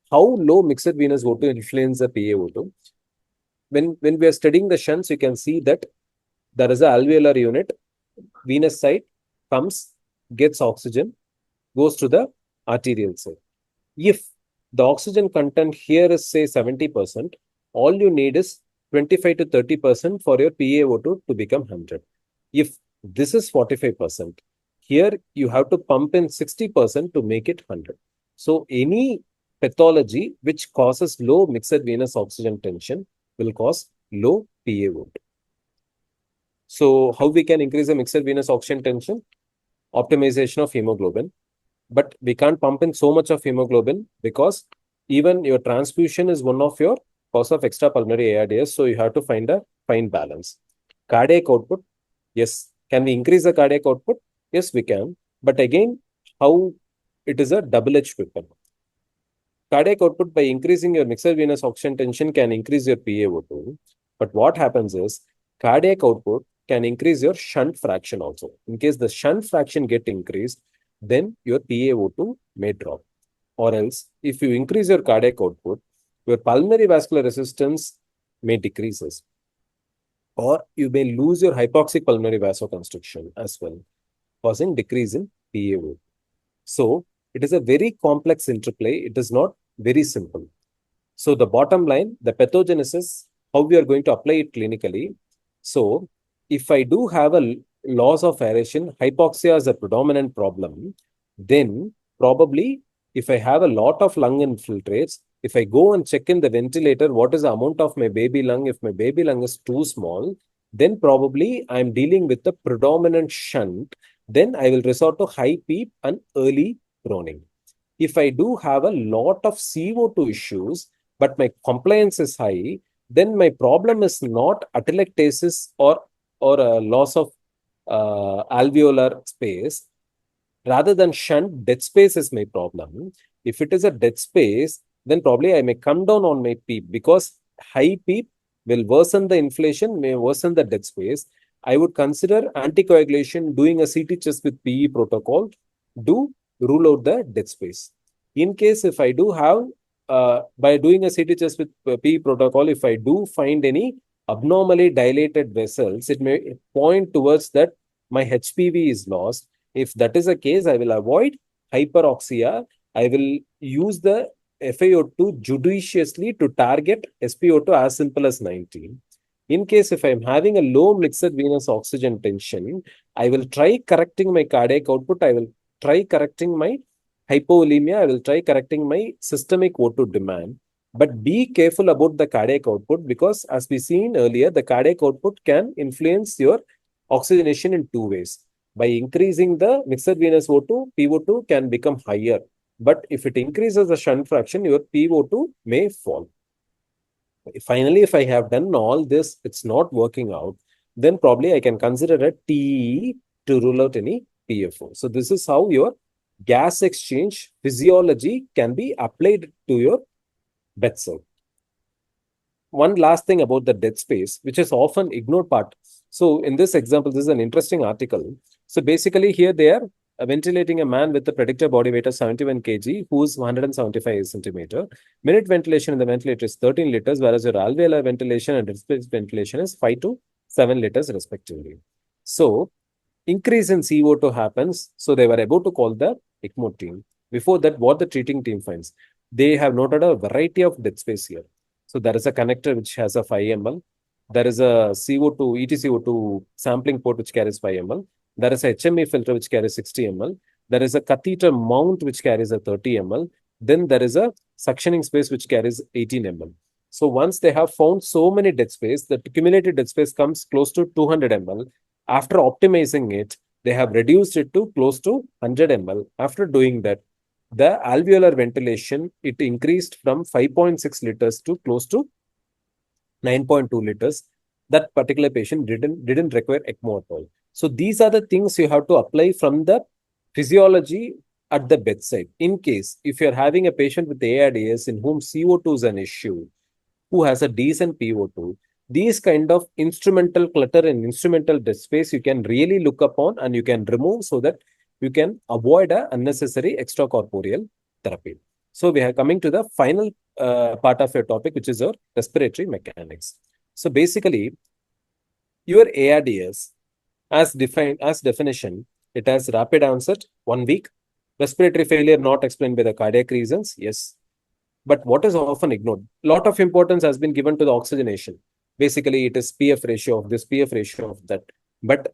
How low mixed venous O2 influences the PaO2? When we are studying the shunts, you can see that there is an alveolar unit. Venous side comes, gets oxygen, goes to the arterial side. If the oxygen content here is say 70%, all you need is 25 to 30% for your PaO2 to become 100. If this is 45%, here you have to pump in 60% to make it 100. So any pathology which causes low mixed venous oxygen tension will cause low PaO2. So how we can increase the mixed venous oxygen tension? Optimization of hemoglobin. But we can't pump in so much of hemoglobin because even your transfusion is one of your cause of extrapulmonary ARDS. So you have to find a fine balance. Cardiac output. Yes. Can we increase the cardiac output? Yes, we can. But again, how it is a double-edged weapon. Cardiac output by increasing your mixed venous oxygen tension can increase your PaO2. But what happens is cardiac output can increase your shunt fraction also. In case the shunt fraction get increased, then your PaO2 may drop. Or else, if you increase your cardiac output, your pulmonary vascular resistance may decreases. Or you may lose your hypoxic pulmonary vasoconstriction as well, causing decrease in PaO2. So, it is a very complex interplay. It is not very simple. So, the bottom line, the pathogenesis, how we are going to apply it clinically. So, if I do have a loss of aeration, hypoxia is a predominant problem, then probably if I have a lot of lung infiltrates, if I go and check in the ventilator, what is the amount of my baby lung? If my baby lung is too small, then probably I'm dealing with the predominant shunt. Then I will resort to high PEEP and early proning. If I do have a lot of CO2 issues, but my compliance is high, then my problem is not atelectasis or a loss of alveolar space. Rather than shunt, dead space is my problem. If it is a dead space, then probably I may come down on my PEEP because high PEEP will worsen the inflation, may worsen the dead space. I would consider anticoagulation, doing a CT chest with PE protocol, do rule out the dead space. In case if I do have, by doing a CT chest with PE protocol, if I do find any abnormally dilated vessels, it may point towards that my HPV is lost. If that is the case, I will avoid hyperoxia. I will use the FiO2 judiciously to target SpO2 as simple as 19. In case if I'm having a low mixed venous oxygen tension, I will try correcting my cardiac output. I will try correcting my hypovolemia. I will try correcting my systemic O2 demand. But be careful about the cardiac output because, as we seen earlier, the cardiac output can influence your oxygenation in two ways. By increasing the mixed venous O2, PO2 can become higher. But if it increases the shunt fraction, your PO2 may fall. Finally, if I have done all this, it's not working out, then probably I can consider a TE to rule out any PFO. So this is how your gas exchange physiology can be applied to your bedside. One last thing about the dead space, which is often ignored part. So in this example, this is an interesting article. So basically here they are ventilating a man with a predicted body weight of 71 kg, who is 175 centimeter. Minute ventilation in the ventilator is 13 liters, whereas your alveolar ventilation and dead space ventilation is 5 to 7 liters respectively. So increase in CO2 happens. So they were able to call the ECMO team. Before that, what the treating team finds? They have noted a variety of dead space here. So there is a connector which has a 5 ml. There is a CO2, EtCO2 sampling port which carries 5 ml. There is a HME filter which carries 60 ml. There is a catheter mount which carries a 30 ml. Then there is a suctioning space which carries 18 ml. So once they have found so many dead space, the cumulative dead space comes close to 200 ml. After optimizing it, they have reduced it to close to 100 ml. After doing that, the alveolar ventilation, it increased from 5.6 liters to close to 9.2 liters. That particular patient didn't require ECMO at all. So these are the things you have to apply from the physiology at the bedside. In case, if you're having a patient with ARDS in whom CO2 is an issue, who has a decent PO2, these kind of instrumental clutter and instrumental dead space you can really look upon and you can remove so that you can avoid a unnecessary extracorporeal therapy. So we are coming to the final part of your topic, which is your respiratory mechanics. So basically, your ARDS, as defined as definition, it has rapid onset, 1 week, respiratory failure not explained by the cardiac reasons, yes. But what is often ignored? A lot of importance has been given to the oxygenation. Basically, it is PF ratio of this, PF ratio of that. But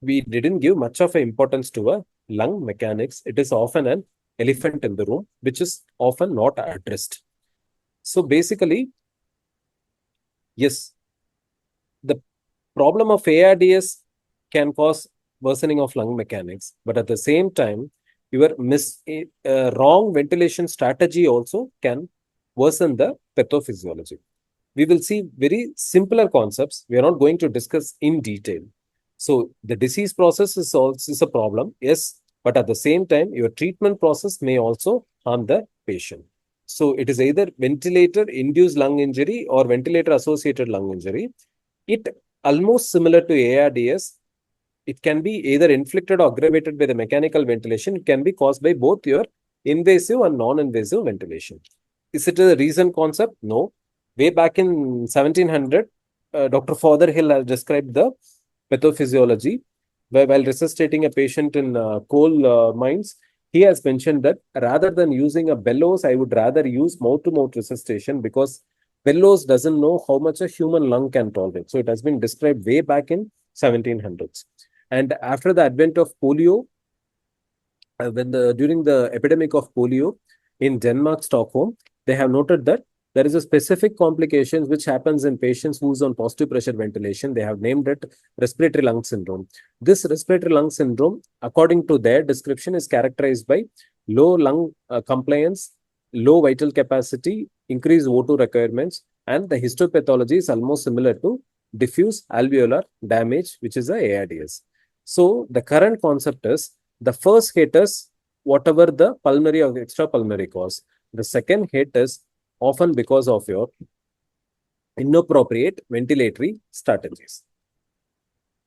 we didn't give much of an importance to a lung mechanics. It is often an elephant in the room, which is often not addressed. So basically, yes, the problem of ARDS can cause worsening of lung mechanics, but at the same time, your wrong ventilation strategy also can worsen the pathophysiology. We will see very simpler concepts. We are not going to discuss in detail. So the disease process is also a problem, yes, but at the same time, your treatment process may also harm the patient. So it is either ventilator-induced lung injury or ventilator-associated lung injury. It almost similar to ARDS. It can be either inflicted or aggravated by the mechanical ventilation. It can be caused by both your invasive and non-invasive ventilation. Is it a recent concept? No. Way back in 1700, Dr. Fotherhill has described the pathophysiology, where while resuscitating a patient in coal mines, he has mentioned that rather than using a bellows, I would rather use mouth-to-mouth resuscitation because bellows doesn't know how much a human lung can tolerate. So it has been described way back in 1700s. And after the advent of polio, during the epidemic of polio in Denmark, Stockholm, they have noted that there is a specific complication which happens in patients who's on positive pressure ventilation. They have named it respiratory lung syndrome. This respiratory lung syndrome, according to their description, is characterized by low lung compliance, low vital capacity, increased O2 requirements, and the histopathology is almost similar to diffuse alveolar damage, which is a ARDS. So the current concept is the first hit is whatever the pulmonary or extrapulmonary cause. The second hit is often because of your inappropriate ventilatory strategies.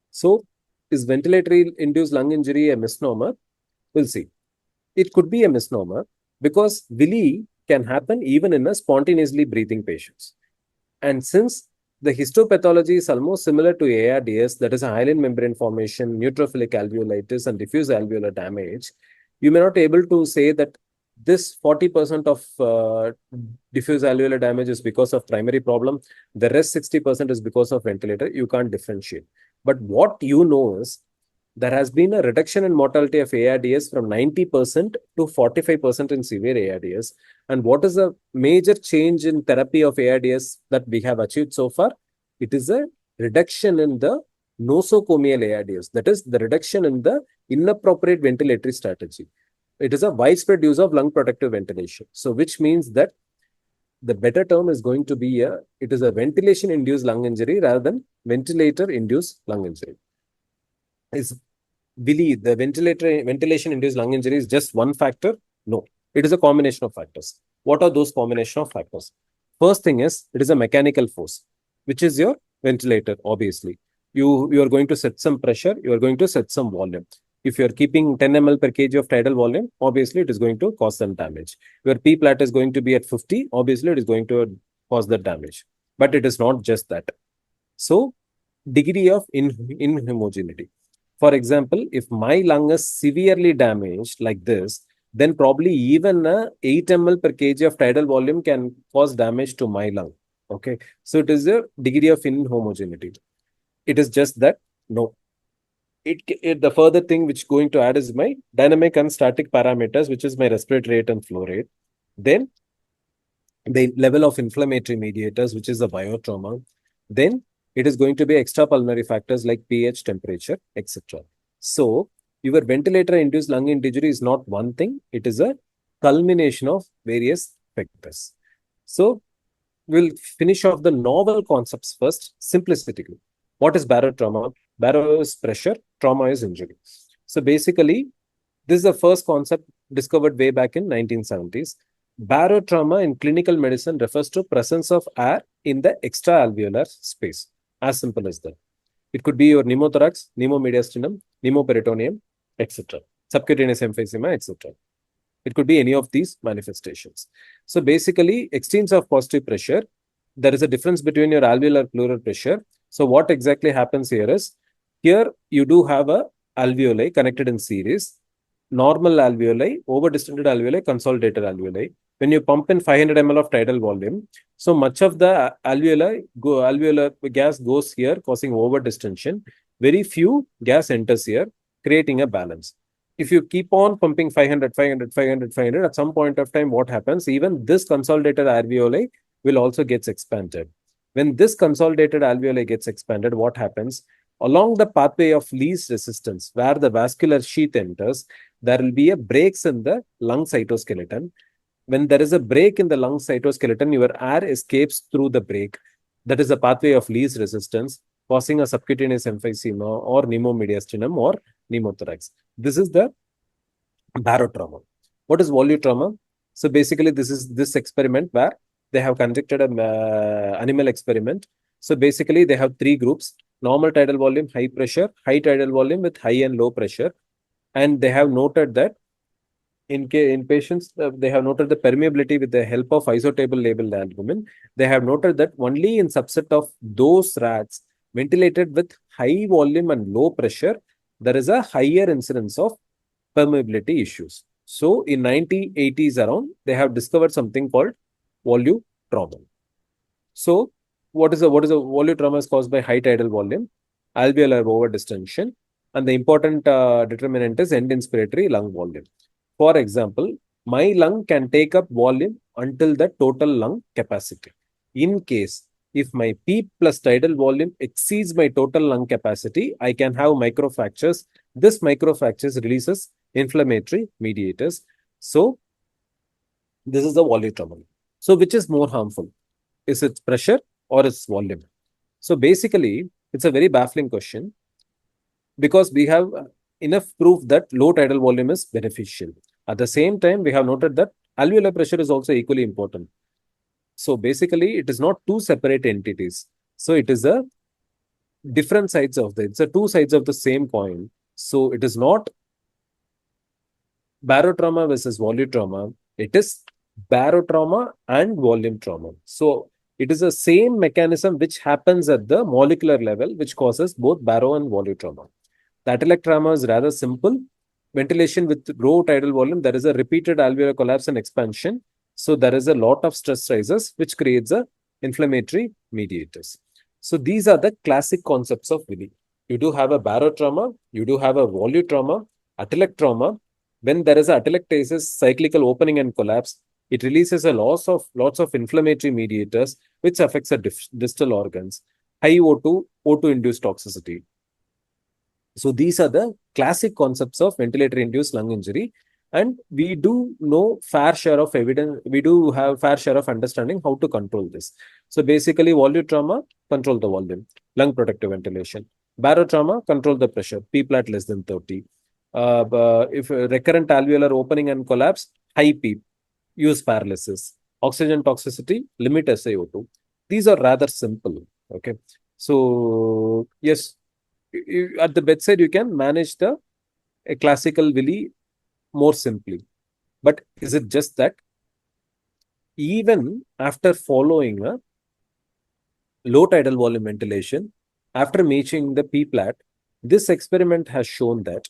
So is ventilatory induced lung injury a misnomer? We'll see. It could be a misnomer because VILI can happen even in a spontaneously breathing patients. And since the histopathology is almost similar to ARDS, that is a hyaline membrane formation, neutrophilic alveolitis, and diffuse alveolar damage, you may not be able to say that this 40% of diffuse alveolar damage is because of primary problem. The rest 60% is because of ventilator. You can't differentiate. But what you know is there has been a reduction in mortality of ARDS from 90% to 45% in severe ARDS. And what is the major change in therapy of ARDS that we have achieved so far? It is a reduction in the nosocomial ARDS, that is the reduction in the inappropriate ventilatory strategy. It is a widespread use of lung protective ventilation. So which means that the better term is going to be it is a ventilation induced lung injury rather than ventilator induced lung injury. Is VILI, the ventilation induced lung injury, is just one factor? No, it is a combination of factors. What are those combination of factors? First thing is, it is a mechanical force, which is your ventilator, obviously. You are going to set some pressure, you are going to set some volume. If you are keeping 10 ml per kg of tidal volume, obviously it is going to cause some damage. Your P plat is going to be at 50, obviously it is going to cause the damage. But it is not just that. So, degree of inhomogeneity. For example, if my lung is severely damaged like this, then probably even 8 ml per kg of tidal volume can cause damage to my lung. Okay. So it is a degree of inhomogeneity. It is just that, no. The further thing which going to add is my dynamic and static parameters, which is my respiratory rate and flow rate. Then the level of inflammatory mediators, which is the biotrauma. Then it is going to be extrapulmonary factors like pH, temperature, etc. So your ventilator-induced lung injury is not one thing. It is a culmination of various factors. So we'll finish off the novel concepts first, simplistically. What is barotrauma? Baro is pressure, trauma is injury. So basically, this is the first concept discovered way back in 1970s. Barotrauma in clinical medicine refers to presence of air in the extra-alveolar space. As simple as that. It could be your pneumothorax, pneumomediastinum, pneumoperitoneum, etc. Subcutaneous emphysema, etc. It could be any of these manifestations. So basically, extremes of positive pressure, there is a difference between your alveolar pleural pressure. So what exactly happens here is, here you do have a alveoli connected in series, normal alveoli, over-distended alveoli, consolidated alveoli. When you pump in 500 ml of tidal volume, so much of the alveolar gas goes here, causing over-distension. Very few gas enters here, creating a balance. If you keep on pumping 500, 500, 500, 500, at some point of time, what happens? Even this consolidated alveoli will also gets expanded. When this consolidated alveoli gets expanded, what happens? Along the pathway of least resistance, where the vascular sheath enters, there will be a breaks in the lung cytoskeleton. When there is a break in the lung cytoskeleton, your air escapes through the break. That is the pathway of least resistance, causing a subcutaneous emphysema or pneumomediastinum or pneumothorax. This is the barotrauma. What is volutrauma? So basically, this is this experiment where they have conducted an animal experiment. So basically, they have three groups: normal tidal volume, high pressure, high tidal volume with high and low pressure. And they have noted that in patients, they have noted the permeability with the help of isotable labeled albumin. They have noted that only in subset of those rats ventilated with high volume and low pressure, there is a higher incidence of permeability issues. So in 1980s around, they have discovered something called volutrauma. So what is a volutrauma is caused by high tidal volume, alveolar over-distension, and the important determinant is end inspiratory lung volume. For example, my lung can take up volume until the total lung capacity. In case, if my P plus tidal volume exceeds my total lung capacity, I can have microfractures. This microfractures releases inflammatory mediators. So, this is the volutrauma. So, which is more harmful? Is it pressure or is volume? So, basically, it's a very baffling question because we have enough proof that low tidal volume is beneficial. At the same time, we have noted that alveolar pressure is also equally important. So basically, it is not two separate entities. So it is a different sides of it's a two sides of the same coin. So it is not barotrauma versus volutrauma. It is barotrauma and volume trauma. So it is the same mechanism which happens at the molecular level, which causes both baro and volutrauma. The atelic trauma is rather simple. Ventilation with low tidal volume, there is a repeated alveolar collapse and expansion. So there is a lot of stress rises, which creates a inflammatory mediators. So these are the classic concepts of VILI. You do have a barotrauma, you do have a volutrauma, atelectrauma. When there is a atelectasis, cyclical opening and collapse, it releases a lots of inflammatory mediators, which affects the distal organs. High O2, O2 induced toxicity. So these are the classic concepts of ventilator-induced lung injury. And we do know fair share of evidence, we do have fair share of understanding how to control this. So basically, volume control the volume, lung protective ventilation. Barotrauma, control the pressure, P plat less than 30. If recurrent alveolar opening and collapse, high P, use paralysis. Oxygen toxicity, limit SiO2. These are rather simple. Okay. So, yes, at the bedside, you can manage a classical VILI more simply. But is it just that? Even after following a low tidal volume ventilation, after matching the P plat, this experiment has shown that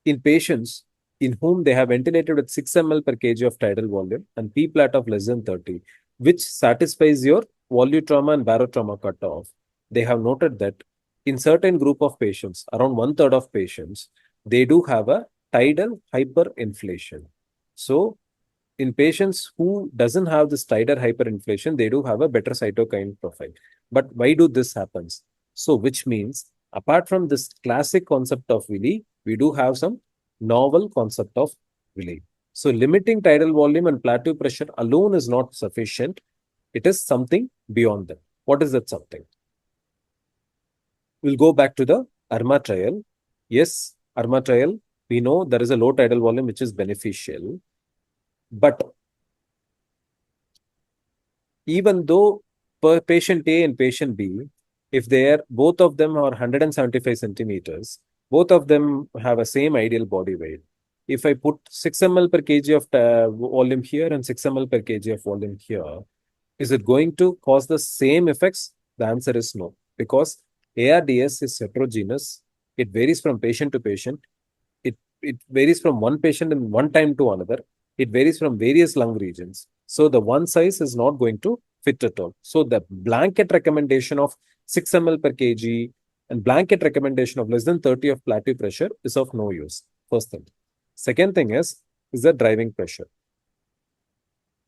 in patients in whom they have ventilated with 6 ml per kg of tidal volume and P plat of less than 30, which satisfies your volutrauma and barotrauma cutoff, they have noted that in certain group of patients, around 1/3 of patients, they do have a tidal hyperinflation. So in patients who doesn't have this tidal hyperinflation, they do have a better cytokine profile. But why do this happens? So which means apart from this classic concept of VILI, we do have some novel concept of VILI. So limiting tidal volume and plateau pressure alone is not sufficient. It is something beyond that. What is that something? We'll go back to the ARMA trial. Yes, ARMA trial, we know there is a low tidal volume which is beneficial. But even though per patient A and patient B, if they are both of them are 175 centimeters, both of them have a same ideal body weight. If I put 6 ml per kg of volume here and 6 ml per kg of volume here, is it going to cause the same effects? The answer is no, because ARDS is heterogeneous. It varies from patient to patient. It varies from one patient in one time to another. It varies from various lung regions. So the one size is not going to fit at all. So the blanket recommendation of 6 ml per kg and blanket recommendation of less than 30 of plateau pressure is of no use. First thing. Second thing is the driving pressure.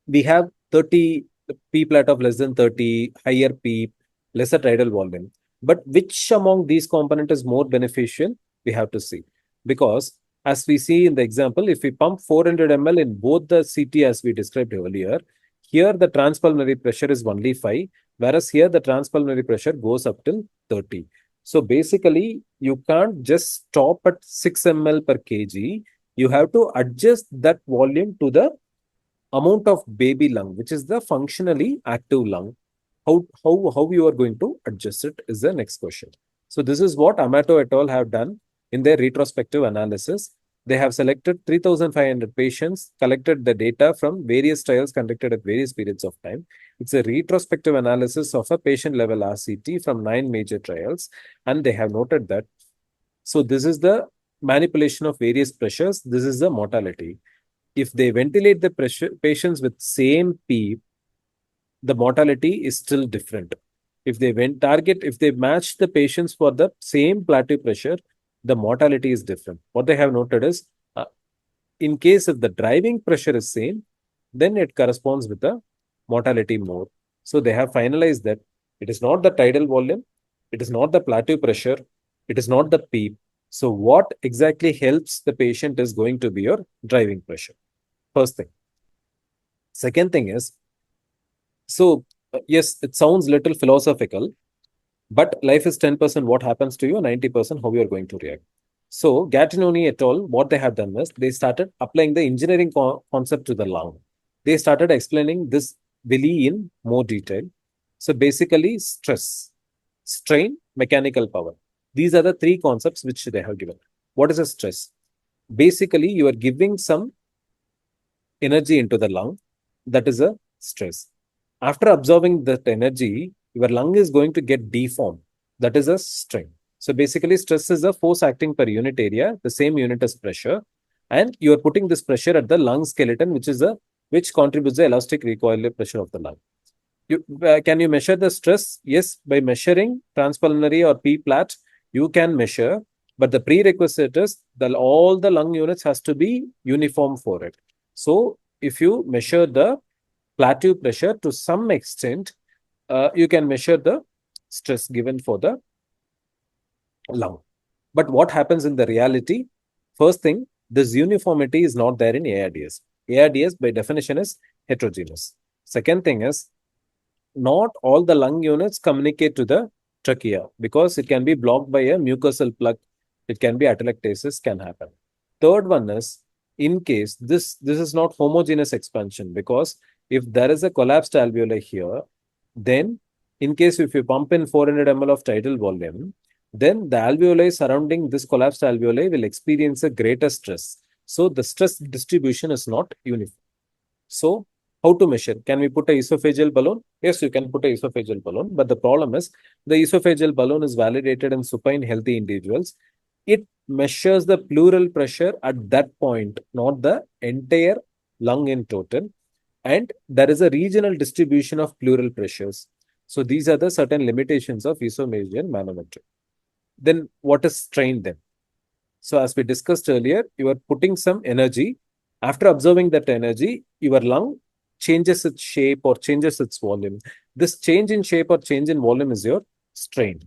We have 30 P plat of less than 30, higher P, lesser tidal volume. But which among these components is more beneficial? We have to see. Because as we see in the example, if we pump 400 ml in both the CT as we described earlier, here the transpulmonary pressure is only 5, whereas here the transpulmonary pressure goes up till 30. So basically, you can't just stop at 6 ml per kg. You have to adjust that volume to the amount of baby lung, which is the functionally active lung. How you are going to adjust it is the next question. So this is what Amato et al. Have done in their retrospective analysis. They have selected 3,500 patients, collected the data from various trials conducted at various periods of time. It's a retrospective analysis of a patient-level RCT from 9 major trials, and they have noted that. So this is the manipulation of various pressures. This is the mortality. If they ventilate the patients with same P, the mortality is still different. If they if they match the patients for the same plateau pressure, the mortality is different. What they have noted is, in case if the driving pressure is same, then it corresponds with the mortality more. So they have finalized that it is not the tidal volume, it is not the plateau pressure, it is not the P. So what exactly helps the patient is going to be your driving pressure. First thing. Second thing is, so yes, it sounds little philosophical, but life is 10% what happens to you, 90% how you are going to react. So Gattinoni et al., what they have done is they started applying the engineering concept to the lung. They started explaining this VILI in more detail. So basically stress, strain, mechanical power. These are the 3 concepts which they have given. What is a stress? Basically, you are giving some energy into the lung. That is a stress. After absorbing that energy, your lung is going to get deformed. That is a strain. So basically, stress is a force acting per unit area, the same unit as pressure. And you are putting this pressure at the lung skeleton, which contributes the elastic recoil pressure of the lung. Can you measure the stress? Yes, by measuring transpulmonary or P-plat, you can measure, but the prerequisite is that all the lung units has to be uniform for it. So if you measure the plateau pressure to some extent, you can measure the stress given for the lung. But what happens in the reality? First thing, this uniformity is not there in ARDS. ARDS by definition is heterogeneous. Second thing is, not all the lung units communicate to the trachea because it can be blocked by a mucosal plug. It can be atelectasis can happen. Third one is, in case this is not homogeneous expansion, because if there is a collapsed alveoli here, then in case if you pump in 400 ml of tidal volume, then the alveoli surrounding this collapsed alveoli will experience a greater stress. So the stress distribution is not uniform. So how to measure? Can we put a esophageal balloon? Yes, you can put a esophageal balloon, but the problem is the esophageal balloon is validated in supine healthy individuals. It measures the pleural pressure at that point, not the entire lung in total. And there is a regional distribution of pleural pressures. So these are the certain limitations of esophageal manometry. Then what is strain then? So as we discussed earlier, you are putting some energy. After observing that energy, your lung changes its shape or changes its volume. This change in shape or change in volume is your strain.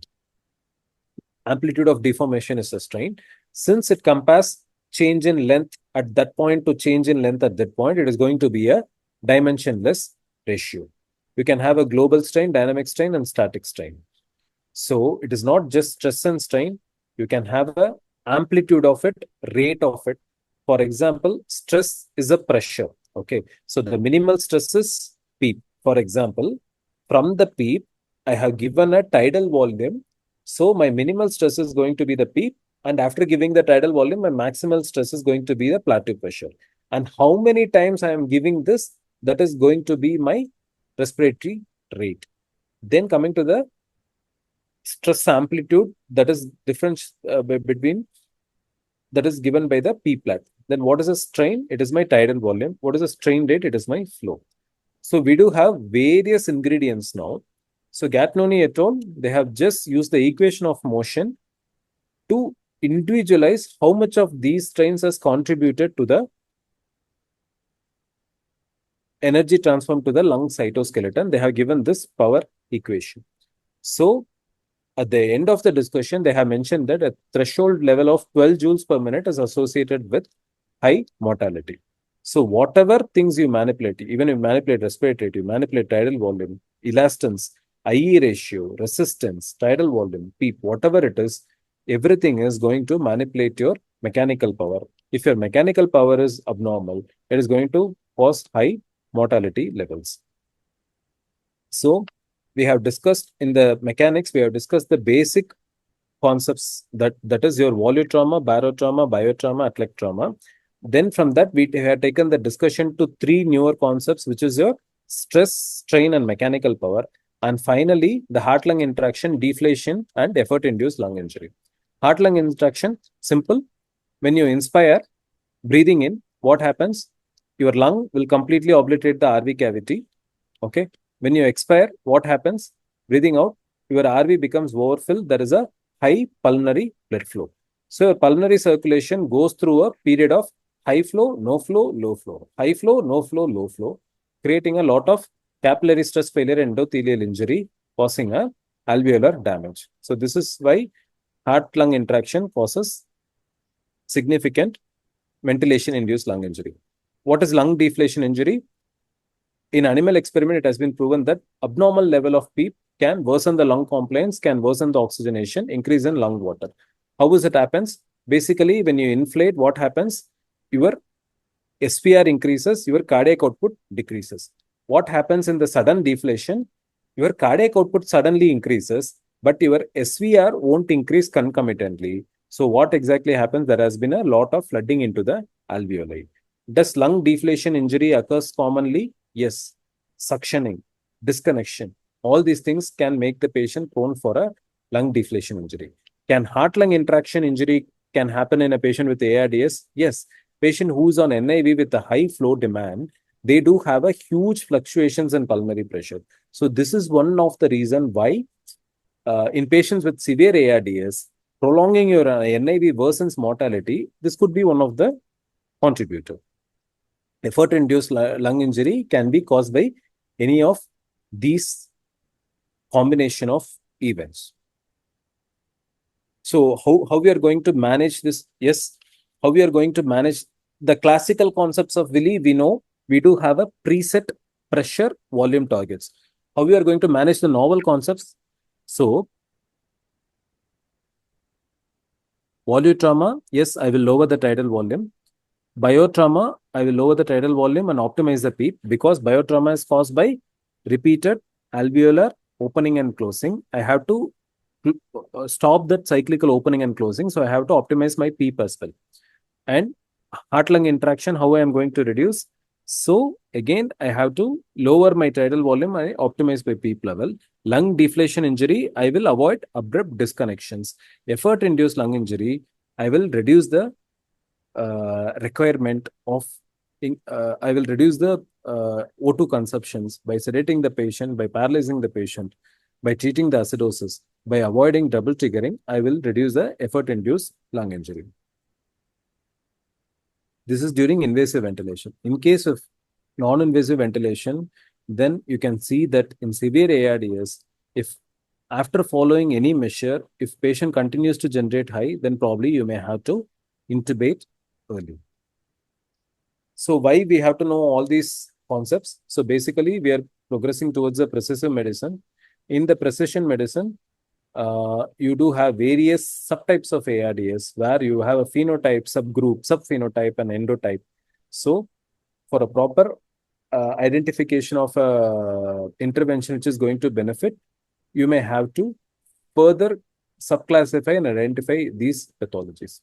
Amplitude of deformation is a strain. Since it compares change in length at that point to change in length at that point, it is going to be a dimensionless ratio. You can have a global strain, dynamic strain, and static strain. So it is not just stress and strain. You can have a amplitude of it, rate of it. For example, stress is a pressure. Okay. So the minimal stress is PEEP. For example, from the PEEP, I have given a tidal volume. So my minimal stress is going to be the PEEP. And after giving the tidal volume, my maximal stress is going to be the plateau pressure. And how many times I am giving this, that is going to be my respiratory rate. Then coming to the stress amplitude, that is difference between, that is given by the P-plat. Then what is a strain? It is my tidal volume. What is a strain rate? It is my flow. So we do have various ingredients now. So Gatnoni et al., they have just used the equation of motion to individualize how much of these strains has contributed to the energy transformed to the lung cytoskeleton. They have given this power equation. So at the end of the discussion, they have mentioned that a threshold level of 12 joules per minute is associated with high mortality. So whatever things you manipulate, even if you manipulate respiratory rate, you manipulate tidal volume, elastance, IE ratio, resistance, tidal volume, PEEP, whatever it is, everything is going to manipulate your mechanical power. If your mechanical power is abnormal, it is going to cause high mortality levels. So we have discussed in the mechanics, we have discussed the basic concepts that is your volutrauma, barotrauma, biotrauma, atelectrauma. Then from that, we have taken the discussion to three newer concepts, which is your stress, strain, and mechanical power. And finally, the heart-lung interaction, deflation, and effort-induced lung injury. Heart-lung interaction, simple. When you inspire, breathing in, what happens? Your lung will completely obliterate the RV cavity. Okay. When you expire, what happens? Breathing out, your RV becomes overfilled. There is a high pulmonary blood flow. So your pulmonary circulation goes through a period of high flow, no flow, low flow, high flow, no flow, low flow, creating a lot of capillary stress failure, endothelial injury, causing a alveolar damage. So this is why heart-lung interaction causes significant ventilation-induced lung injury. What is lung deflation injury? In animal experiment, it has been proven that abnormal level of PEEP can worsen the lung compliance, can worsen the oxygenation, increase in lung water. How is it happens? Basically, when you inflate, what happens? Your SPR increases, your cardiac output decreases. What happens in the sudden deflation? Your cardiac output suddenly increases, but your SVR won't increase concomitantly. So what exactly happens? There has been a lot of flooding into the alveoli. Does lung deflation injury occurs commonly? Yes. Suctioning, disconnection, all these things can make the patient prone for a lung deflation injury. Can heart-lung interaction injury can happen in a patient with ARDS? Yes. Patient who's on NIV with a high flow demand, they do have a huge fluctuations in pulmonary pressure. So this is one of the reason why in patients with severe ARDS, prolonging your NIV worsens mortality. This could be one of the contributor. Effort-induced lung injury can be caused by any of these combination of events. So how we are going to manage this? Yes, how we are going to manage the classical concepts of VILI? We know we do have a preset pressure volume targets. How we are going to manage the novel concepts? So volume trauma, yes, I will lower the tidal volume. Biotrauma, I will lower the tidal volume and optimize the PEEP because biotrauma is caused by repeated alveolar opening and closing. I have to stop that cyclical opening and closing. So I have to optimize my PEEP as well. And heart-lung interaction, how I am going to reduce? So again, I have to lower my tidal volume. I optimize my PEEP level. Lung deflation injury, I will avoid abrupt disconnections. Effort-induced lung injury, I will reduce the requirement of I will reduce the O2 consumptions by sedating the patient, by paralyzing the patient, by treating the acidosis, by avoiding double triggering. I will reduce the effort-induced lung injury. This is during invasive ventilation. In case of non-invasive ventilation, then you can see that in severe ARDS, if after following any measure, if patient continues to generate high, then probably you may have to intubate early. So why we have to know all these concepts? So basically, we are progressing towards the precision medicine. In the precision medicine, you do have various subtypes of ARDS where you have a phenotype, subgroup, subphenotype, and endotype. So for a proper identification of intervention which is going to benefit, you may have to further subclassify and identify these pathologies.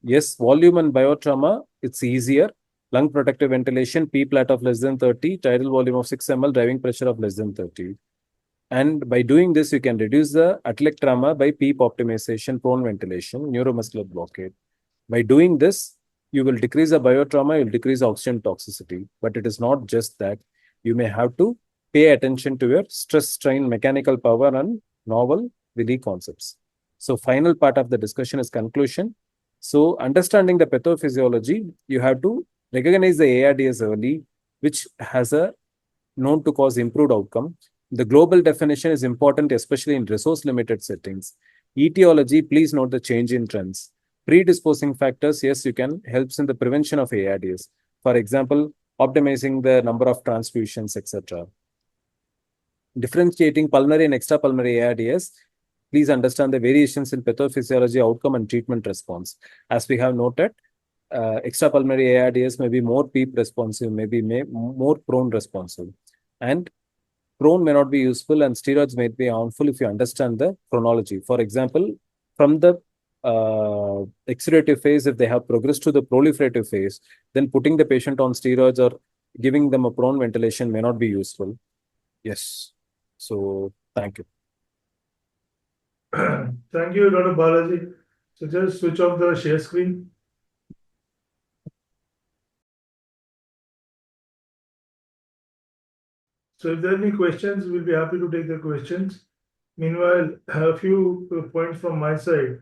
Yes, volume and biotrauma, it's easier. Lung protective ventilation, P plat of less than 30, tidal volume of 6 ml, driving pressure of less than 30. And by doing this, you can reduce the athletic trauma by PEEP optimization, prone ventilation, neuromuscular blockade. By doing this, you will decrease the biotrauma, you will decrease oxygen toxicity. But it is not just that. You may have to pay attention to your stress, strain, mechanical power, and novel VILI concepts. So final part of the discussion is conclusion. So understanding the pathophysiology, you have to recognize the ARDS early, which has a known to cause improved outcome. The global definition is important, especially in resource-limited settings. Etiology, please note the change in trends. Predisposing factors, yes, you can helps in the prevention of ARDS. For example, optimizing the number of transfusions, etc. Differentiating pulmonary and extrapulmonary ARDS, please understand the variations in pathophysiology, outcome, and treatment response. As we have noted, extrapulmonary ARDS may be more PEEP responsive, maybe more prone responsive. And prone may not be useful and steroids may be harmful if you understand the chronology. For example, from the exudative phase, if they have progressed to the proliferative phase, then putting the patient on steroids or giving them a prone ventilation may not be useful. Yes. So, thank you. Thank you, Dr. Balaji. So just switch off the share screen. So if there are any questions, we'll be happy to take the questions. Meanwhile, a few points from my side.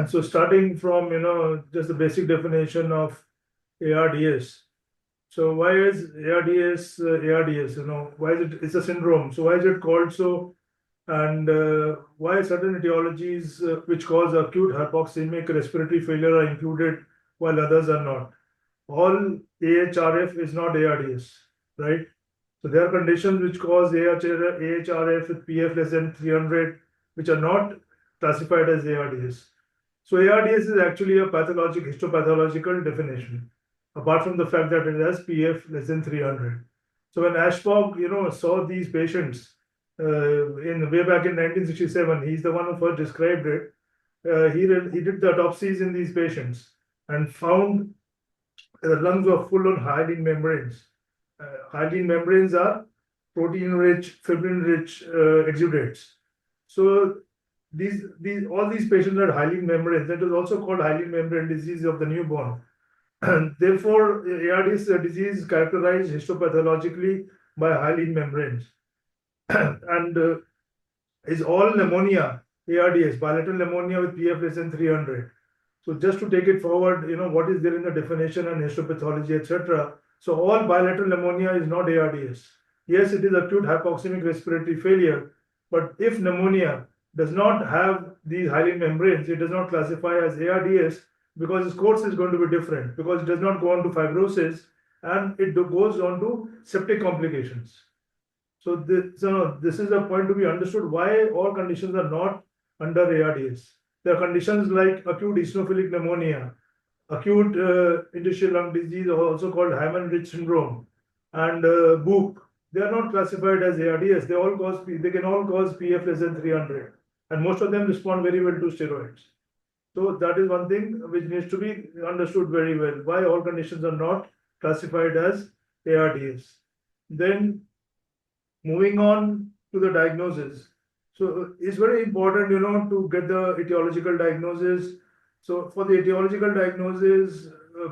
So starting from, just the basic definition of ARDS. So why is ARDS ARDS? Why is it? It's a syndrome. So why is it called so? And why certain etiologies which cause acute hypoxemic respiratory failure are included while others are not? All AHRF is not ARDS, right? So there are conditions which cause AHRF with PF less than 300, which are not classified as ARDS. So ARDS is actually a histopathological definition, apart from the fact that it has PF less than 300. So when Ashford, saw these patients in way back in 1967, he's the one who first described it. He did the autopsies in these patients and found the lungs were full on hyaline membranes. Hyaline membranes are protein-rich, fibrin-rich exudates. So all these patients had hyaline membranes. That is also called hyaline membrane disease of the newborn. And therefore, ARDS is a disease characterized histopathologically by hyaline membranes. And is all pneumonia, ARDS, bilateral pneumonia with PF less than 300. So just to take it forward, what is there in the definition and histopathology, etc. So all bilateral pneumonia is not ARDS. Yes, it is acute hypoxemic respiratory failure, but if pneumonia does not have these hyaline membranes, it does not classify as ARDS because its course is going to be different because it does not go on to fibrosis and it goes on to septic complications. So this is a point to be understood why all conditions are not under ARDS. There are conditions like acute eosinophilic pneumonia, acute interstitial lung disease, also called Hyman-Rich syndrome, and BOOP. They are not classified as ARDS. They can all cause PF less than 300, and most of them respond very well to steroids. So that is one thing which needs to be understood very well. Why all conditions are not classified as ARDS. Then moving on to the diagnosis. So it's very important, to get the etiological diagnosis. So for the etiological diagnosis,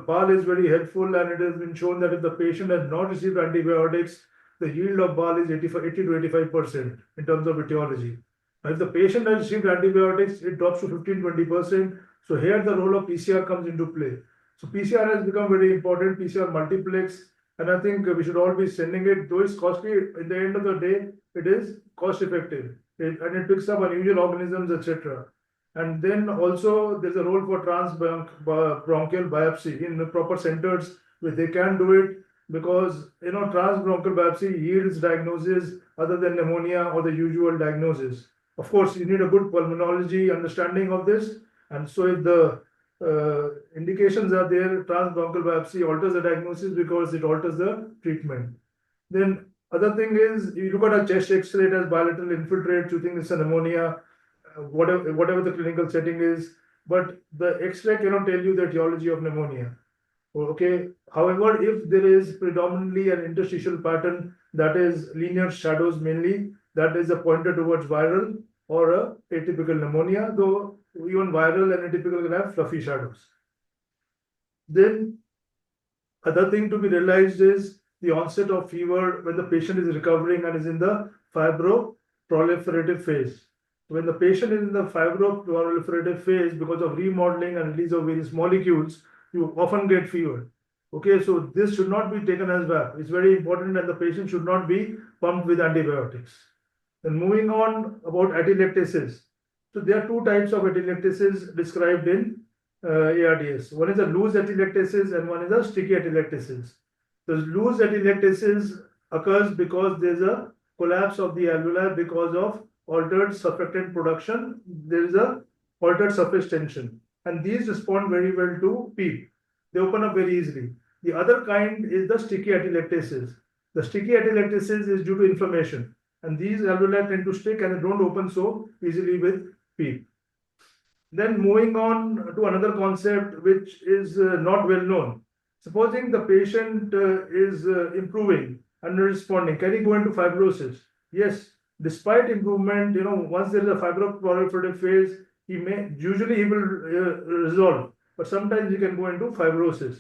BAL is very helpful, and it has been shown that if the patient has not received antibiotics, the yield of BAL is 80 to 85% in terms of etiology. Now, if the patient has received antibiotics, it drops to 15-20%. So here the role of PCR comes into play. So PCR has become very important, PCR multiplex, and I think we should all be sending it, though it's costly. At the end of the day, it is cost effective, and it picks up unusual organisms, etc. And then also there's a role for transbronchial biopsy in the proper centers where they can do it, because transbronchial biopsy yields diagnosis other than pneumonia or the usual diagnosis. Of course, you need a good pulmonology understanding of this, and so if the indications are there, transbronchial biopsy alters the diagnosis because it alters the treatment. Then other thing is, you look at a chest X-ray, it has bilateral infiltrates, you think it's a pneumonia, whatever the clinical setting is, but the X-ray cannot tell you the etiology of pneumonia. Okay. However, if there is predominantly an interstitial pattern that is linear shadows mainly, that is a pointer towards viral or a atypical pneumonia, though even viral and atypical can have fluffy shadows. Then other thing to be realized is the onset of fever when the patient is recovering and is in the fibroproliferative phase. When the patient is in the fibroproliferative phase, because of remodeling and release of various molecules, you often get fever. Okay, so this should not be taken as VAP. It's very important that the patient should not be pumped with antibiotics. Then moving on about atelectasis. So there are two types of atelectasis described in ARDS. One is a loose atelectasis and one is a sticky atelectasis. The loose atelectasis occurs because there's a collapse of the alveolar because of altered surfactant production. There is a altered surface tension, and these respond very well to PEEP. They open up very easily. The other kind is the sticky atelectasis. The sticky atelectasis is due to inflammation, and these alveoli tend to stick and they don't open so easily with PEEP. Then moving on to another concept which is not well known. Supposing the patient is improving and responding, can he go into fibrosis? Yes, despite improvement, once there is a fibroproliferative phase, he will resolve, but sometimes he can go into fibrosis.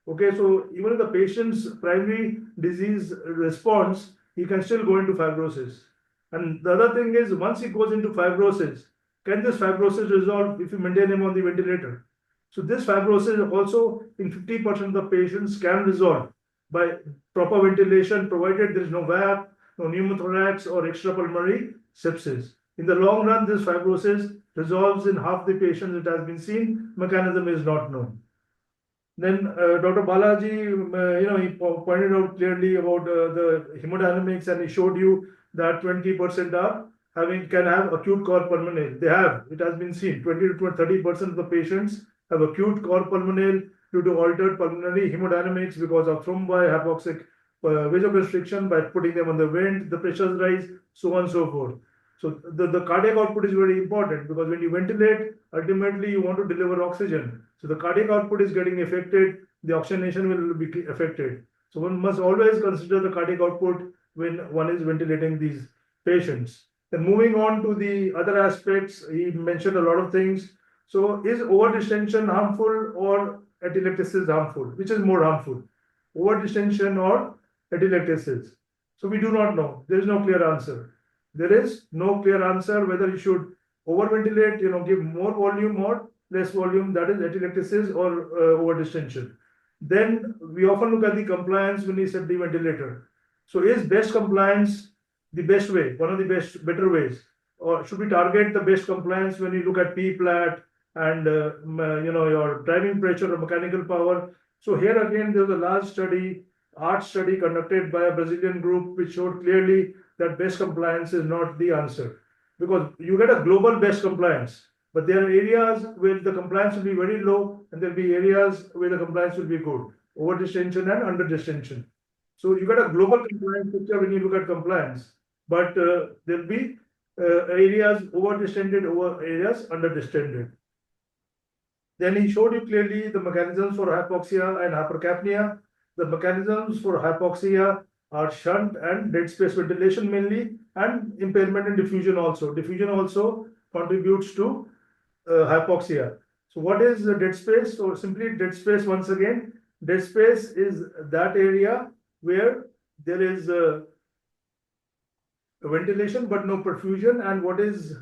Okay, so even if the patient's primary disease responds, he can still go into fibrosis. And the other thing is, once he goes into fibrosis, can this fibrosis resolve if you maintain him on the ventilator? So this fibrosis also in 50% of the patients can resolve by proper ventilation, provided there is no VAP, no pneumothorax or extrapulmonary sepsis. In the long run, this fibrosis resolves in half the patients. It has been seen. Mechanism is not known. Then Dr. Balaji, he pointed out clearly about the hemodynamics, and he showed you that 20% can have acute cor pulmonale. They have. It has been seen. 20 to 30% of the patients have acute cor pulmonale due to altered pulmonary hemodynamics because of thrombi, hypoxic vasoconstriction by putting them on the vent, the pressures rise, so on and so forth. So the cardiac output is very important, because when you ventilate, ultimately you want to deliver oxygen. So the cardiac output is getting affected, the oxygenation will be affected. So one must always consider the cardiac output when one is ventilating these patients. Then moving on to the other aspects, he mentioned a lot of things. So is over distension harmful, or atelectasis harmful? Which is more harmful, overdistension or atelectasis? So we do not know. There is no clear answer. There is no clear answer whether you should overventilate, give more volume or less volume, that is atelectasis or overdistension. Then we often look at the compliance when we set the ventilator. So is best compliance the best way, one of the better ways? Or should we target the best compliance when you look at P plat and your driving pressure or mechanical power? So here again, there was a large study, ARDS study conducted by a Brazilian group, which showed clearly that best compliance is not the answer, because you get a global best compliance, but there are areas where the compliance will be very low, and there'll be areas where the compliance will be good, over distension and under distension. So you get a global compliance picture when you look at compliance, but there'll be areas over distended, over areas under distended. Then he showed you clearly the mechanisms for hypoxia and hypercapnia. The mechanisms for hypoxia are shunt and dead space ventilation mainly, and impairment and diffusion also. Diffusion also contributes to hypoxia. So what is the dead space? So simply dead space, once again, dead space is that area where there is ventilation but no perfusion. And what is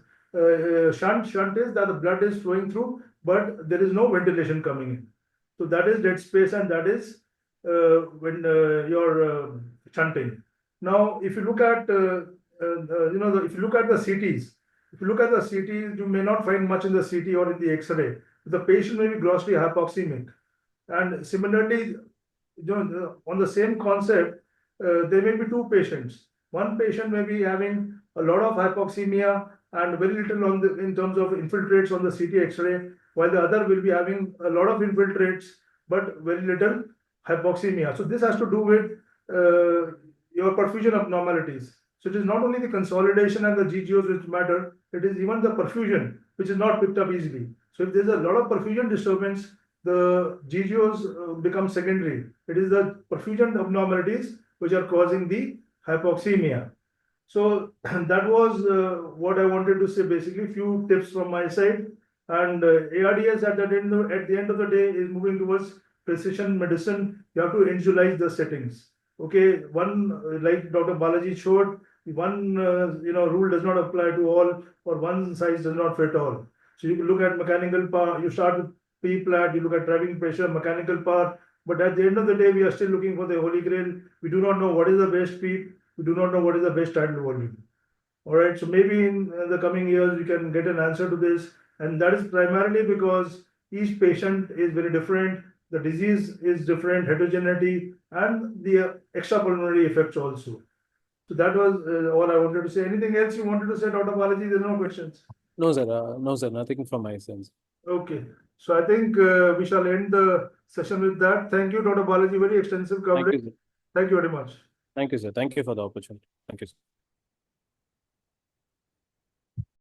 shunt? Shunt is that the blood is flowing through but there is no ventilation coming in. So that is dead space, and that is when you're shunting. Now, if you look at if you look at the CTs, you may not find much in the CT or in the X-ray. The patient may be grossly hypoxemic, and similarly, on the same concept, there may be two patients. One patient may be having a lot of hypoxemia and very little in terms of infiltrates on the CT X-ray, while the other will be having a lot of infiltrates but very little hypoxemia. So this has to do with your perfusion abnormalities. So it is not only the consolidation and the GGOs which matter, it is even the perfusion which is not picked up easily. So if there is a lot of perfusion disturbance, the GGOs become secondary. It is the perfusion abnormalities which are causing the hypoxemia. So that was what I wanted to say. Basically, few tips from my side. And ARDS at the end of the day is moving towards precision medicine. You have to individualize the settings. Okay, one like Dr. Balaji showed, one rule does not apply to all, or one size does not fit all. So you look at mechanical power. You start with P plat. You look at driving pressure, mechanical power. But at the end of the day, we are still looking for the holy grail. We do not know what is the best speed. We do not know what is the best tidal volume. All right. So maybe in the coming years, we can get an answer to this. And that is primarily because each patient is very different. The disease is different, heterogeneity, and the extrapulmonary effects also. So that was all I wanted to say. Anything else you wanted to say, Dr. Balaji? There are no questions. No, sir. No, sir. Nothing from my sense. Okay. So I think we shall end the session with that. Thank you, Dr. Balaji. Very extensive coverage. Thank you, sir. Thank you very much. Thank you, sir. Thank you for the opportunity. Thank you, sir.